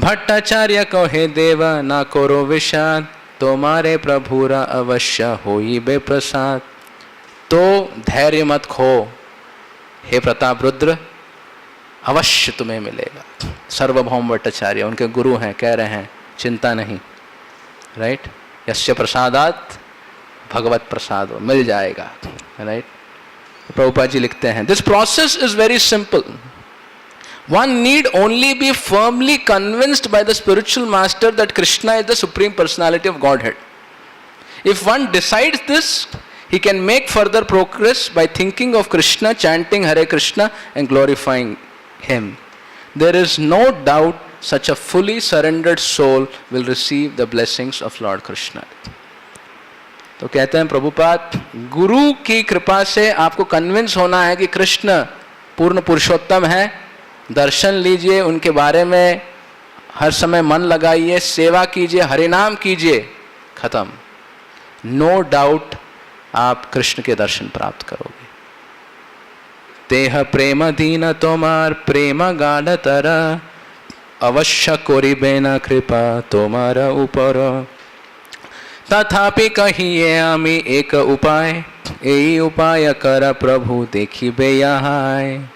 भट्टाचार्य कहे देवा ना करो विषाद, तुम्हारे प्रभुरा अवश्य होई बे प्रसाद। तो धैर्य मत खो हे प्रताप रुद्र, अवश्य तुम्हें मिलेगा। सार्वभौम भट्टाचार्य उनके गुरु हैं, कह रहे हैं चिंता नहीं, राइट। यस्य प्रसादात भगवत प्रसाद, मिल जाएगा, राइट। प्रभुपाद जी लिखते हैं, this process is very simple. One need only be firmly convinced by the spiritual master that Krishna is the Supreme Personality of Godhead. If one decides this, he can make further progress by thinking of Krishna, chanting Hare Krishna and glorifying Him. There is no doubt such a fully surrendered soul will receive the blessings of Lord Krishna. तो कहते हैं प्रभुपाद, गुरु की कृपा से आपको कन्विंस होना है कि कृष्ण पूर्ण पुरुषोत्तम है। दर्शन लीजिए, उनके बारे में हर समय मन लगाइए, सेवा कीजिए, हरिनाम कीजिए, खत्म। नो डाउट आप कृष्ण के दर्शन प्राप्त करोगे। तेह प्रेम दीन तोमार प्रेम गाढ़तर, अवश्य करिबे ना कृपा तोमार ऊपर। तथापि कहिए आमी एक उपाय, यही उपाय कर प्रभु देखिबे यहाँ।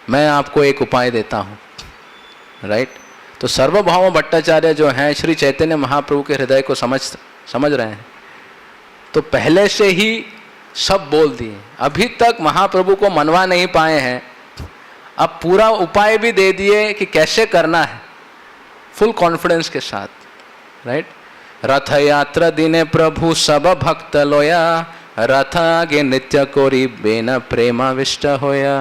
मैं आपको एक उपाय देता हूँ, राइट। तो सार्वभौम भट्टाचार्य जो हैं श्री चैतन्य महाप्रभु के हृदय को समझ रहे हैं, तो पहले से ही सब बोल दिए। अभी तक महाप्रभु को मनवा नहीं पाए हैं, अब पूरा उपाय भी दे दिए कि कैसे करना है, फुल कॉन्फिडेंस के साथ, राइट। रथ यात्रा दिने प्रभु सब भक्त लोया, रथ आगे नित्य कोरी बेन प्रेमाविष्ट होया।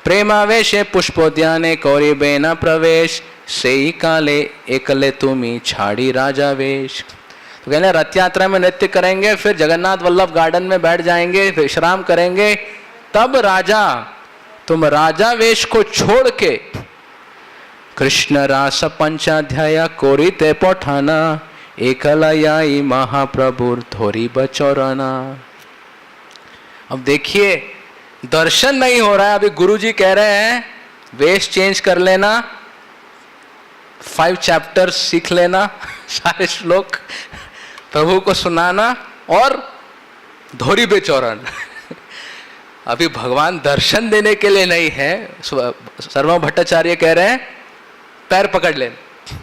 प्रेमावेशे पुष्पोद्याने कौरी बेना प्रवेश, सेई काले एकले तुमी छाड़ी राजा वेश। तो कहने रथ यात्रा में नृत्य करेंगे, फिर जगन्नाथ वल्लभ गार्डन में बैठ जाएंगे, विश्राम करेंगे, तब राजा तुम राजा वेश को छोड़ के कृष्ण रास पंचाध्याय कोरी ते पठाना, एकलयाई महाप्रभु थोरी बचौराना। अब देखिए दर्शन नहीं हो रहा है, अभी गुरुजी कह रहे हैं वेश चेंज कर लेना, 5 चैप्टर्स सीख लेना, सारे श्लोक प्रभु को सुनाना और धोरी बेचौरन। अभी भगवान दर्शन देने के लिए नहीं है। सार्वभौम भट्टाचार्य कह रहे हैं पैर पकड़ लेना,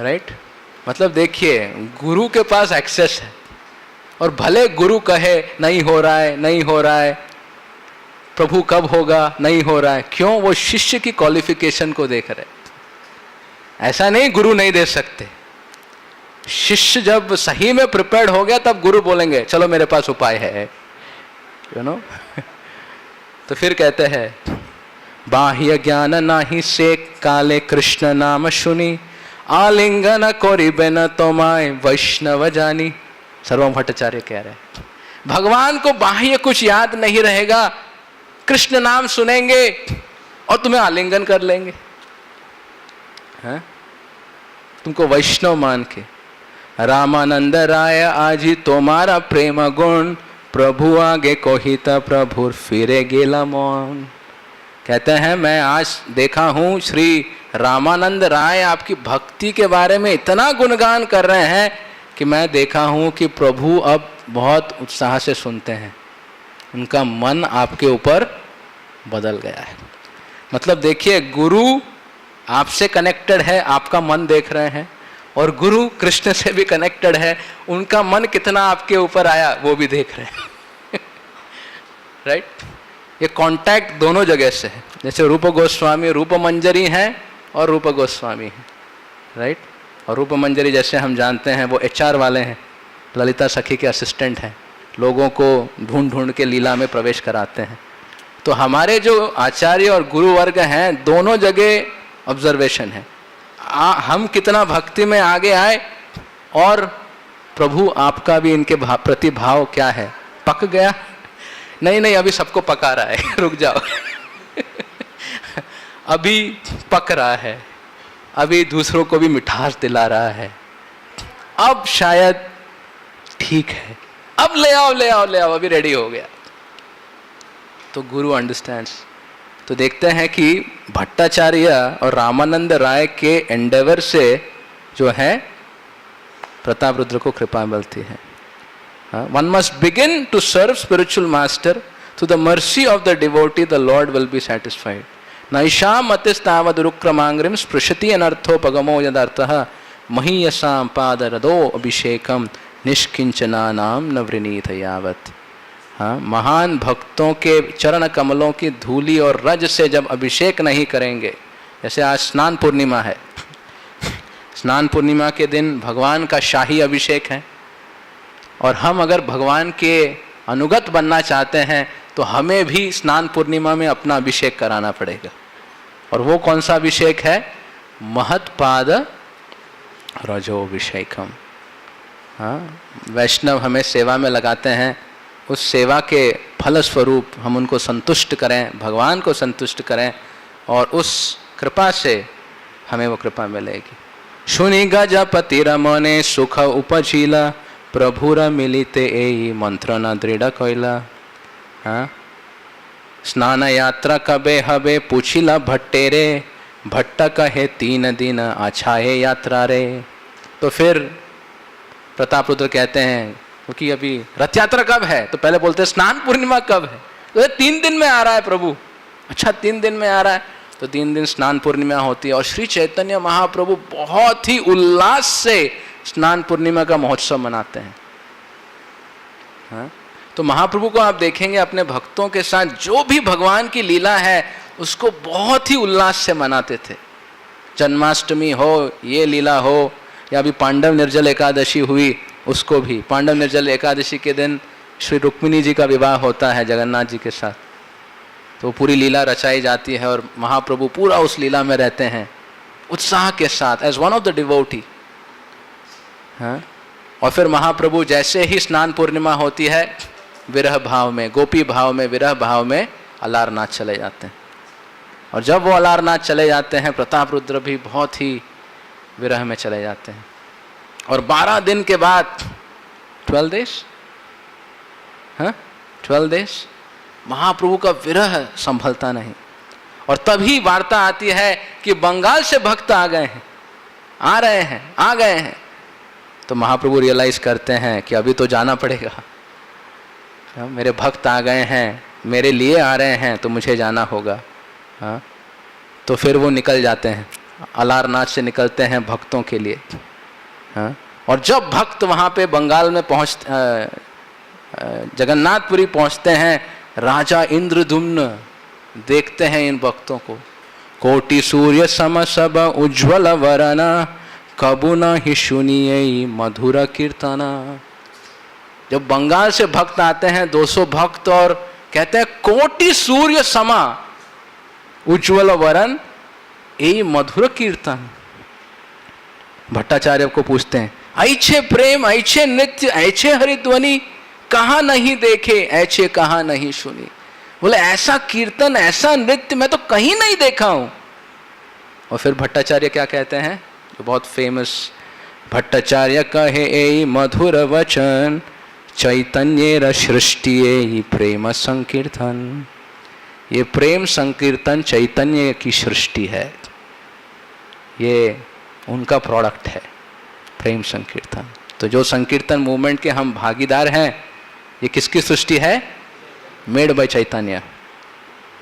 राइट। मतलब देखिए गुरु के पास एक्सेस है, और भले गुरु कहे नहीं हो रहा है, नहीं हो रहा है, प्रभु कब होगा, नहीं हो रहा है, क्यों? वो शिष्य की क्वालिफिकेशन को देख रहे। ऐसा नहीं गुरु नहीं दे सकते। शिष्य जब सही में प्रिपेयर्ड हो गया तब गुरु बोलेंगे चलो मेरे पास उपाय है, यू नो। तो फिर कहते हैं बाह्य ज्ञान नाही से काले कृष्ण नाम सुनी, आलिंगन कोरिबे न तोमाय वैष्णव जानी। सार्वभौम भट्टाचार्य कह रहे हैं भगवान को बाह्य कुछ याद नहीं रहेगा, कृष्ण नाम सुनेंगे और तुम्हें आलिंगन कर लेंगे, हैं? तुमको वैष्णव मान के। रामानंद राय आजी तुम्हारा प्रेम गुण, प्रभु आगे कोहिता प्रभु फिरे गेला मौन। कहते हैं मैं आज देखा हूँ श्री रामानंद राय आपकी भक्ति के बारे में इतना गुणगान कर रहे हैं कि मैं देखा हूँ कि प्रभु अब बहुत उत्साह से सुनते हैं, उनका मन आपके ऊपर बदल गया है। मतलब देखिए गुरु आपसे कनेक्टेड है, आपका मन देख रहे हैं, और गुरु कृष्ण से भी कनेक्टेड है, उनका मन कितना आपके ऊपर आया वो भी देख रहे हैं। राइट। ये कांटेक्ट दोनों जगह से है। जैसे रूप गोस्वामी रूप मंजरी हैं और रूप गोस्वामी हैं, राइट। और रूप मंजरी जैसे हम जानते हैं वो HR वाले हैं, ललिता सखी के असिस्टेंट हैं, लोगों को ढूंढ ढूंढ के लीला में प्रवेश कराते हैं। तो हमारे जो आचार्य और गुरु वर्ग हैं दोनों जगह ऑब्जर्वेशन है। हम कितना भक्ति में आगे आए, और प्रभु आपका भी इनके प्रति भाव क्या है? पक गया? नहीं नहीं, अभी सबको पका रहा है रुक जाओ अभी पक रहा है, अभी दूसरों को भी मिठास दिला रहा है, अब शायद ठीक है, अब ले आओ ले आओ ले आओ, अभी रेडी हो गया। तो गुरु अंडरस्टैंड्स। तो देखते हैं कि भट्टाचार्य और रामानंद राय के एंडेवर से जो है प्रताप रुद्र को कृपा मिलती है। One must begin to serve spiritual master, through the mercy of the devotee the Lord will be satisfied. नैषां मतिस्तावदुरुक्रमांग्रिम स्पृशति अनर्थोपगमो यदर्थः महीयसां पादरदो अभिषेकम निष्किंचनानां न वृणीत यावत्। हाँ, महान भक्तों के चरण कमलों की धूली और रज से जब अभिषेक नहीं करेंगे, जैसे आज स्नान पूर्णिमा है, स्नान पूर्णिमा के दिन भगवान का शाही अभिषेक है, और हम अगर भगवान के अनुगत बनना चाहते हैं तो हमें भी स्नान पूर्णिमा में अपना अभिषेक कराना पड़ेगा। और वो कौन सा अभिषेक है? महत्पाद रजोभिषेकम। हाँ, वैष्णव हमें सेवा में लगाते हैं, उस सेवा के फलस्वरूप हम उनको संतुष्ट करें, भगवान को संतुष्ट करें, और उस कृपा से हमें वो कृपा मिलेगी। शुनि गजपति रमने सुख उपजीला, प्रभुर मिलिते एई मंत्र न दृढ़ कैला। हाँ, स्नान यात्रा कबे हबे पूछिला भट्टेरे, भट्ट कहे 3 दिन आछाए यात्रा रे। तो फिर प्रताप रुद्र कहते हैं, क्योंकि अभी रथ यात्रा कब है, तो पहले बोलते हैं स्नान पूर्णिमा कब है, तो 3 दिन में आ रहा है प्रभु। अच्छा 3 दिन में आ रहा है, तो 3 दिन स्नान पूर्णिमा होती है। और श्री चैतन्य महाप्रभु बहुत ही उल्लास से स्नान पूर्णिमा का महोत्सव मनाते हैं। हाँ? तो महाप्रभु को आप देखेंगे अपने भक्तों के साथ जो भी भगवान की लीला है उसको बहुत ही उल्लास से मनाते थे। जन्माष्टमी हो, ये लीला हो, या अभी पांडव निर्जल एकादशी हुई, उसको भी पांडव निर्जल एकादशी के दिन श्री रुक्मिणी जी का विवाह होता है जगन्नाथ जी के साथ। तो पूरी लीला रचाई जाती है और महाप्रभु पूरा उस लीला में रहते हैं उत्साह के साथ, as one of the devotee. हाँ, और फिर महाप्रभु जैसे ही स्नान पूर्णिमा होती है, विरह भाव में, गोपी भाव में, विरह भाव में अलारनाथ चले जाते हैं। और जब वो अलारनाथ चले जाते हैं, प्रताप रुद्र भी बहुत ही विरह में चले जाते हैं। और 12 दिन के बाद 12 days, हाँ 12 days महाप्रभु का विरह संभलता नहीं। और तभी वार्ता आती है कि बंगाल से भक्त आ गए हैं, आ रहे हैं, आ गए हैं। तो महाप्रभु रियलाइज करते हैं कि अभी तो जाना पड़ेगा, मेरे भक्त आ गए हैं, मेरे लिए आ रहे हैं, तो मुझे जाना होगा। हाँ, तो फिर वो निकल जाते हैं, अलारनाथ से निकलते हैं भक्तों के लिए। हाँ, और जब भक्त वहाँ पे बंगाल में जगन्नाथपुरी पहुँचते हैं, राजा इंद्रदुम्न देखते हैं इन भक्तों को। कोटि सूर्य सम सब उज्ज्वल वरना, कबू न ही सुनिए मधुर कीर्तना। जब बंगाल से भक्त आते हैं 200 भक्त, और कहते हैं कोटि सूर्य समा उज्ज्वल वरन ए मधुर कीर्तन। भट्टाचार्य को पूछते हैं, ऐछे प्रेम, ऐछे नृत्य, ऐछे हरिध्वनि, कहाँ नहीं देखे, ऐछे कहाँ नहीं सुनी। बोले ऐसा कीर्तन, ऐसा नृत्य मैं तो कहीं नहीं देखा हूं। और फिर भट्टाचार्य क्या कहते हैं, जो बहुत फेमस, भट्टाचार्य कहे ए मधुर वचन, चैतन्य सृष्टि प्रेम संकीर्तन। ये प्रेम संकीर्तन चैतन्य की सृष्टि है, ये उनका प्रोडक्ट है प्रेम संकीर्तन। तो जो संकीर्तन मूवमेंट के हम भागीदार हैं, ये किसकी सृष्टि है? मेड बाय चैतन्य।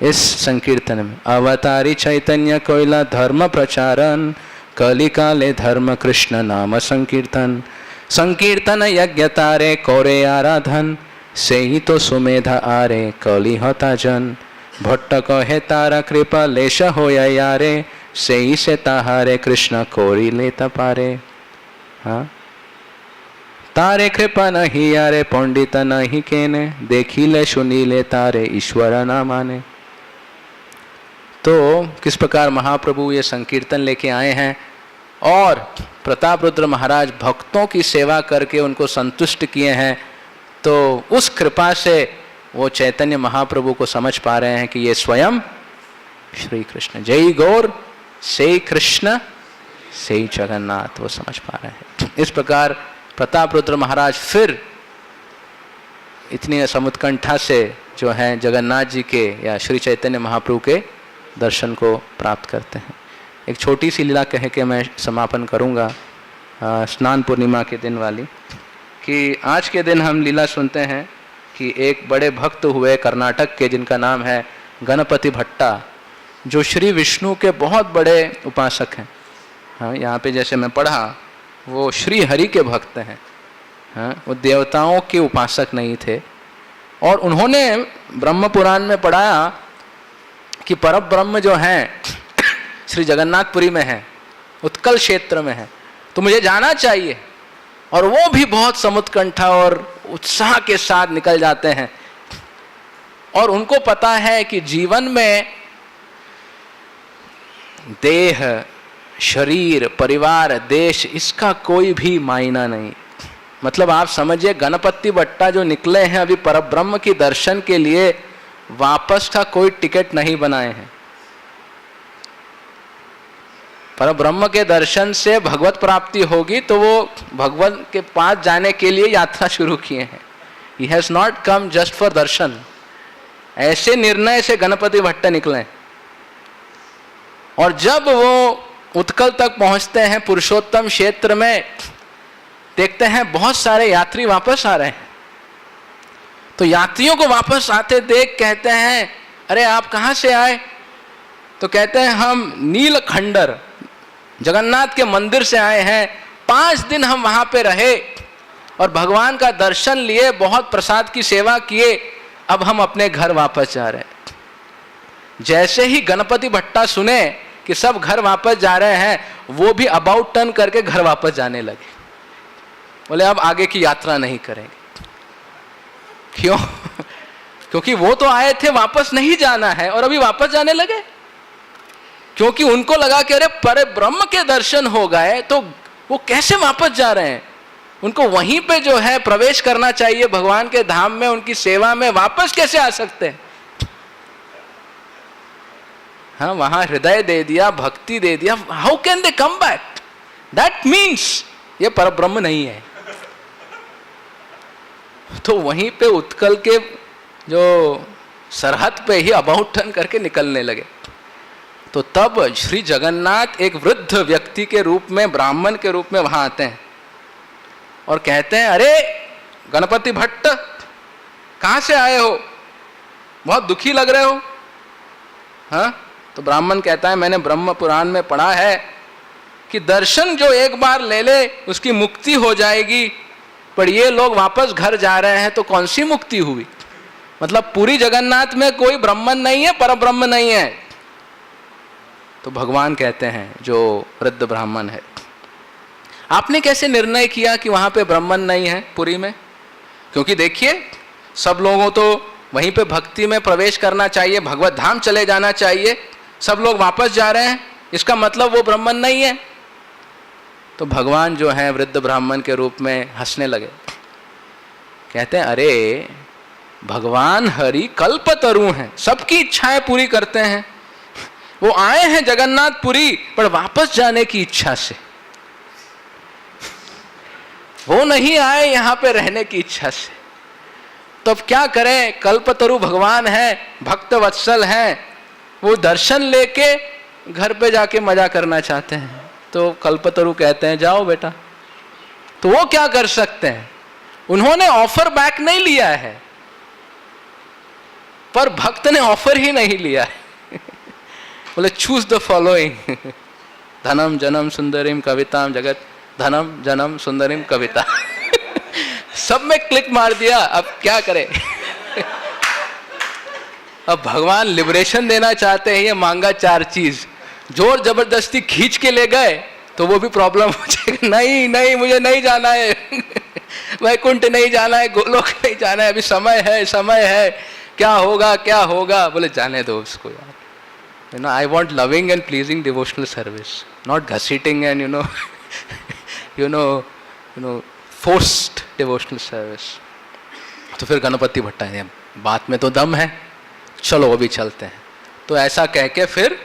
इस संकीर्तन में अवतारी चैतन्य कोयला धर्म प्रचारन, कलिकाले धर्म कृष्ण नाम संकीर्तन। संकीर्तन यज्ञ तारे कोरे आराधन, से ही तो सुमेधा आरे कली होता जन। भट्ट कहे तारा कृपा लेश हो यारे, से ही से ताहारे कृष्ण कोरी लेता पारे। हाँ, तारे कृपा नहीं यारे पंडित नहीं केने, देखी ले सुनी ले तारे ईश्वर ना माने। तो किस प्रकार महाप्रभु ये संकीर्तन लेके आए हैं, और प्रताप रुद्र महाराज भक्तों की सेवा करके उनको संतुष्ट किए हैं, तो उस कृपा से वो चैतन्य महाप्रभु को समझ पा रहे हैं कि ये स्वयं श्री कृष्ण, जय गौर से कृष्ण से जगन्नाथ, वो समझ पा रहे हैं। इस प्रकार प्रताप रुद्र महाराज फिर इतनी समुत्कंठा से जो है जगन्नाथ जी के या श्री चैतन्य महाप्रभु के दर्शन को प्राप्त करते हैं। एक छोटी सी लीला कह के मैं समापन करूंगा, स्नान पूर्णिमा के दिन वाली, कि आज के दिन हम लीला सुनते हैं कि एक बड़े भक्त हुए कर्नाटक के, जिनका नाम है गणपति भट्टा, जो श्री विष्णु के बहुत बड़े उपासक हैं। हाँ, यहाँ पे जैसे मैं पढ़ा वो श्री हरि के भक्त हैं। हाँ, वो देवताओं के उपासक नहीं थे। और उन्होंने ब्रह्म पुराण में पढ़ा कि परम ब्रह्म जो हैं श्री जगन्नाथपुरी में है, उत्कल क्षेत्र में है, तो मुझे जाना चाहिए। और वो भी बहुत समुत्कंठा और उत्साह के साथ निकल जाते हैं। और उनको पता है कि जीवन में देह, शरीर, परिवार, देश, इसका कोई भी मायना नहीं। मतलब आप समझिए, गणपति भट्टा जो निकले हैं अभी परब्रह्म की दर्शन के लिए, वापस का कोई टिकट नहीं बनाए हैं। परब्रह्म के दर्शन से भगवत प्राप्ति होगी, तो वो भगवान के पास जाने के लिए यात्रा शुरू किए हैं। He has not come just for दर्शन। ऐसे निर्णय से गणपति भट्ट निकले। और जब वो उत्कल तक पहुंचते हैं, पुरुषोत्तम क्षेत्र में, देखते हैं बहुत सारे यात्री वापस आ रहे हैं। तो यात्रियों को वापस आते देख कहते हैं, अरे आप कहाँ से आए? तो कहते हैं हम नीलखंडर, जगन्नाथ के मंदिर से आए हैं। 5 दिन हम वहां पे रहे और भगवान का दर्शन लिए, बहुत प्रसाद की सेवा किए, अब हम अपने घर वापस जा रहे हैं। जैसे ही गणपति भट्टा सुने कि सब घर वापस जा रहे हैं, वो भी अबाउट टर्न करके घर वापस जाने लगे। बोले अब आगे की यात्रा नहीं करेंगे। क्यों? क्योंकि वो तो आए थे, वापस नहीं जाना है, और अभी वापस जाने लगे। क्योंकि उनको लगा कि अरे पर ब्रह्म के दर्शन हो गए, तो वो कैसे वापस जा रहे हैं? उनको वहीं पे जो है प्रवेश करना चाहिए भगवान के धाम में, उनकी सेवा में, वापस कैसे आ सकते हैं? हाँ, वहां हृदय दे दिया, भक्ति दे दिया, how can they come back? That means ये परब्रह्म नहीं है। तो वहीं पे उत्कल के जो सरहद पे ही अबाउट टर्न करके निकलने लगे। तो तब श्री जगन्नाथ एक वृद्ध व्यक्ति के रूप में, ब्राह्मण के रूप में वहां आते हैं और कहते हैं, अरे गणपति भट्ट, कहाँ से आए हो? बहुत दुखी लग रहे हो। हाँ? तो ब्राह्मण कहता है, मैंने ब्रह्म पुराण में पढ़ा है कि दर्शन जो एक बार ले ले उसकी मुक्ति हो जाएगी, पर ये लोग वापस घर जा रहे हैं, तो कौन सी मुक्ति हुई? मतलब पूरी जगन्नाथ में कोई ब्राह्मण नहीं है, परब्रह्म नहीं है। तो भगवान कहते हैं, जो वृद्ध ब्राह्मण है, आपने कैसे निर्णय किया कि वहां पे ब्राह्मण नहीं है पुरी में? क्योंकि देखिए, सब लोगों तो वहीं पे भक्ति में प्रवेश करना चाहिए, भगवत धाम चले जाना चाहिए, सब लोग वापस जा रहे हैं, इसका मतलब वो ब्राह्मण नहीं है। तो भगवान जो है वृद्ध ब्राह्मण के रूप में हंसने लगे। कहते हैं, अरे भगवान हरि कल्पतरु हैं, सबकी इच्छाएं पूरी करते हैं। वो आए हैं जगन्नाथपुरी, पर वापस जाने की इच्छा से। वो नहीं आए यहाँ पे रहने की इच्छा से। तो अब क्या करें? कल्पतरु भगवान है, भक्त वत्सल हैं, वो दर्शन लेके घर पे जाके मजा करना चाहते हैं। तो कल्पतरु कहते हैं, जाओ बेटा। तो वो क्या कर सकते हैं? उन्होंने ऑफर बैक नहीं लिया है, पर भक्त ने ऑफर ही नहीं लिया है। बोले चूज द फॉलोइंग, धनम जनम सुंदरिम कविताम जगत धनम जनम सुंदरिम कविता। सब में क्लिक मार दिया। अब क्या करें? अब भगवान लिबरेशन देना चाहते हैं, ये मांगा 4 चीज, जोर जबरदस्ती खींच के ले गए तो वो भी प्रॉब्लम हो जाएगा। नहीं नहीं, मुझे नहीं जाना है, वैकुंठ नहीं जाना है, गोलोक नहीं जाना है, अभी समय है, समय है, क्या होगा क्या होगा। बोले जाने दो उसको यार, I want loving and pleasing devotional service, not घसीटिंग and forced devotional service. तो फिर गणपति भट्टा ने बात में तो दम है, चलो अभी चलते हैं. तो ऐसा कह के फिर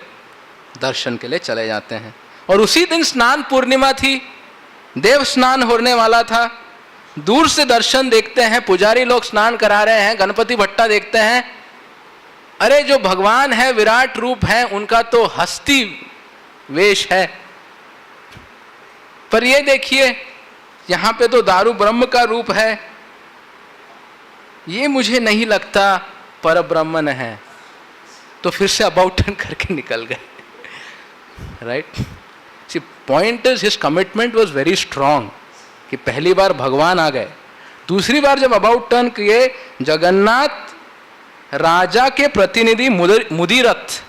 दर्शन के लिए चले जाते हैं. और उसी दिन स्नान पूर्णिमा थी, देव स्नान होने वाला था. दूर से दर्शन देखते हैं, पुजारी लोग स्नान करा रहे हैं, गणपति भट्टा देखते हैं, अरे जो भगवान है, विराट रूप है, उनका तो हस्ती वेश है, पर ये देखिए यहां पे तो दारू ब्रह्म का रूप है, ये मुझे नहीं लगता पर ब्रह्मन है. तो फिर से अबाउट टर्न करके निकल गए. Right. See point is his commitment was very strong कि पहली बार भगवान आ गए. दूसरी बार जब अबाउट टर्न किए, जगन्नाथ राजा के प्रतिनिधि मुदिरथ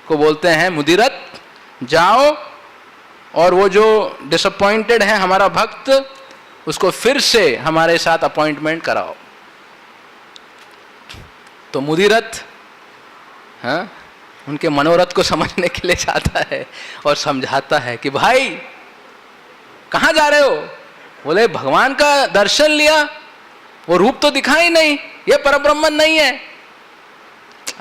को बोलते हैं, मुदिरथ जाओ और वो जो डिसअपॉइंटेड है हमारा भक्त, उसको फिर से हमारे साथ अपॉइंटमेंट कराओ. तो मुदिरथ उनके मनोरथ को समझने के लिए जाता है और समझाता है कि भाई कहाँ जा रहे हो. बोले भगवान का दर्शन लिया, वो रूप तो दिखा ही नहीं, ये परब्रह्मन नहीं है.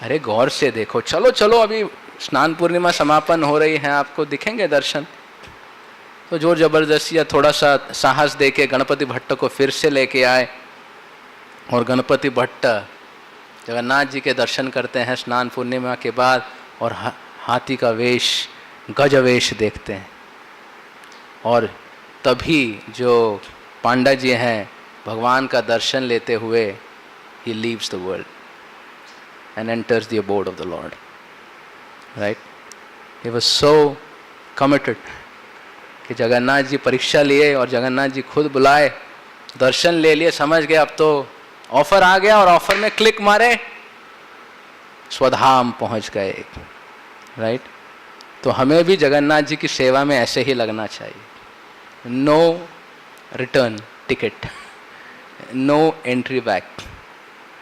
अरे गौर से देखो, चलो चलो अभी स्नान पूर्णिमा समापन हो रही है, आपको दिखेंगे दर्शन. तो जोर जबरदस्ती या थोड़ा सा साहस देके गणपति भट्ट को फिर से लेके आए और गणपति भट्ट जगन्नाथ जी के दर्शन करते हैं स्नान पूर्णिमा के बाद. और हाथी का वेश, गज वेश देखते हैं. और तभी जो पांडा जी हैं, भगवान का दर्शन लेते हुए, he leaves the world and enters the abode of the Lord. Right? He was so committed कि जगन्नाथ जी परीक्षा लिए और जगन्नाथ जी खुद बुलाए, दर्शन ले लिए, समझ गए अब तो ऑफर आ गया, और ऑफर में क्लिक मारे, स्वधाम पहुंच गए. राइट. तो हमें भी जगन्नाथ जी की सेवा में ऐसे ही लगना चाहिए. No return ticket, no entry back.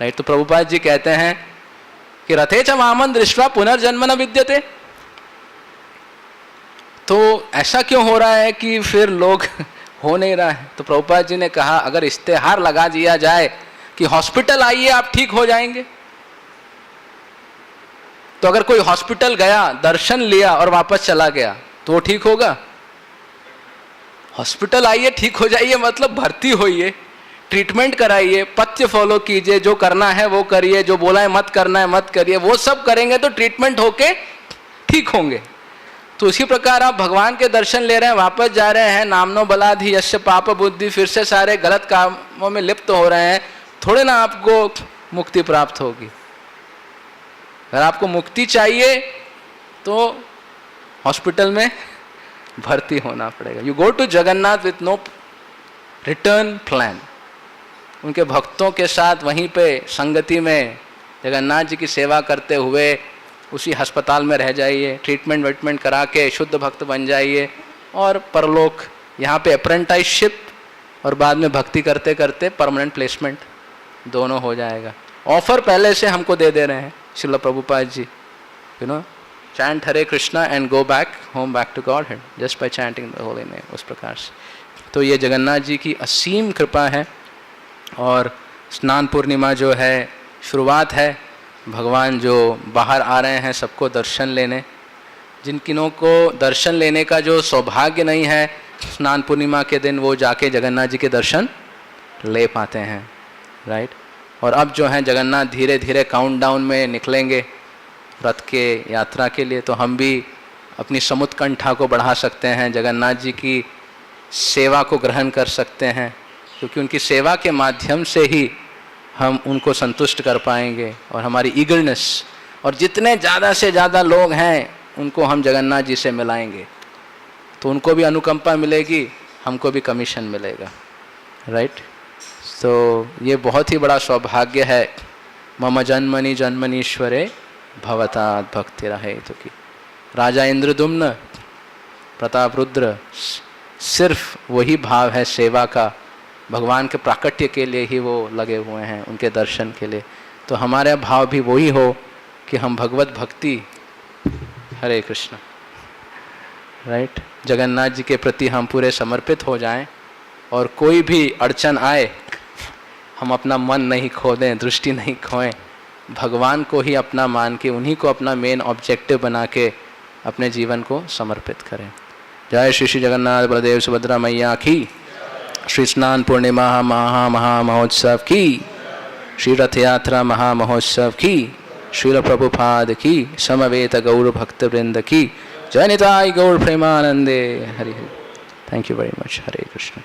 Right. तो प्रभुपाद जी कहते हैं कि रथे च वामन दृष्ट्वा पुनर्जन्म न विद्यते. तो ऐसा क्यों हो रहा है कि फिर लोग हो नहीं रहा है. तो प्रभुपाद जी ने कहा अगर इश्तेहार लगा दिया जाए कि हॉस्पिटल आइए आप ठीक हो जाएंगे, तो अगर कोई हॉस्पिटल गया, दर्शन लिया और वापस चला गया, तो वो ठीक होगा. हॉस्पिटल आइए ठीक हो जाइए मतलब भर्ती होइए, ट्रीटमेंट कराइए, पथ्य फॉलो कीजिए, जो करना है वो करिए, जो बोला है मत करना है मत करिए, वो सब करेंगे तो ट्रीटमेंट होके ठीक होंगे. तो उसी प्रकार आप भगवान के दर्शन ले रहे हैं, वापस जा रहे हैं, नामनो बलाधि यस्य पाप बुद्धि, फिर से सारे गलत कामों में लिप्त हो रहे हैं, थोड़े ना आपको मुक्ति प्राप्त होगी. अगर आपको मुक्ति चाहिए तो हॉस्पिटल में भर्ती होना पड़ेगा. You go to Jagannath with no return plan. उनके भक्तों के साथ वहीं पे संगति में जगन्नाथ जी की सेवा करते हुए उसी अस्पताल में रह जाइए, ट्रीटमेंट वेटमेंट करा के शुद्ध भक्त बन जाइए, और परलोक यहाँ पे अप्रेंटाइसशिप और बाद में भक्ति करते करते परमानेंट प्लेसमेंट दोनों हो जाएगा. ऑफर पहले से हमको दे रहे हैं Srila Prabhupada ji. Chant Hare Krishna and go back home back to Godhead just by chanting the holy name. उस प्रकार से तो ये जगन्नाथ जी की असीम कृपा है. और स्नान पूर्णिमा जो है शुरुआत है, भगवान जो बाहर आ रहे हैं सबको दर्शन लेने. जिन किनों को दर्शन लेने का जो सौभाग्य नहीं है, स्नान पूर्णिमा के दिन वो जाके जगन्नाथ जी के दर्शन ले पाते हैं. राइट. और अब जो है जगन्नाथ धीरे धीरे काउंटडाउन में निकलेंगे रथ के यात्रा के लिए. तो हम भी अपनी समुत्कंठा को बढ़ा सकते हैं, जगन्नाथ जी की सेवा को ग्रहण कर सकते हैं, क्योंकि उनकी सेवा के माध्यम से ही हम उनको संतुष्ट कर पाएंगे. और हमारी ईगरनेस, और जितने ज़्यादा से ज़्यादा लोग हैं उनको हम जगन्नाथ जी से मिलाएंगे, तो उनको भी अनुकंपा मिलेगी, हमको भी कमीशन मिलेगा. राइट. तो ये बहुत ही बड़ा सौभाग्य है. मम जन्मनि जन्मनीश्वरे भवतात् भक्ति रहे. तो कि राजा इंद्रदुम्न, प्रताप रुद्र, सिर्फ वही भाव है सेवा का, भगवान के प्राकट्य के लिए ही वो लगे हुए हैं, उनके दर्शन के लिए. तो हमारा भाव भी वही हो कि हम भगवत भक्ति हरे कृष्ण। राइट, जगन्नाथ जी के प्रति हम पूरे समर्पित हो जाएं और कोई भी अड़चन आए हम अपना मन नहीं खो दें, दृष्टि नहीं खोएं, भगवान को ही अपना मान के उन्हीं को अपना मेन ऑब्जेक्टिव बना के अपने जीवन को समर्पित करें। जय श्री श्री जगन्नाथ बलदेव सुभद्रा मैया की, श्री स्नान पूर्णिमा महोत्सव की, श्री रथ यात्रा महामहोत्सव की, श्रील प्रभुपाद की, समवेत गौर भक्त वृंद की, जय निताई गौर प्रेमानंदे। Hari Hari. Thank you very much. Hare Krishna.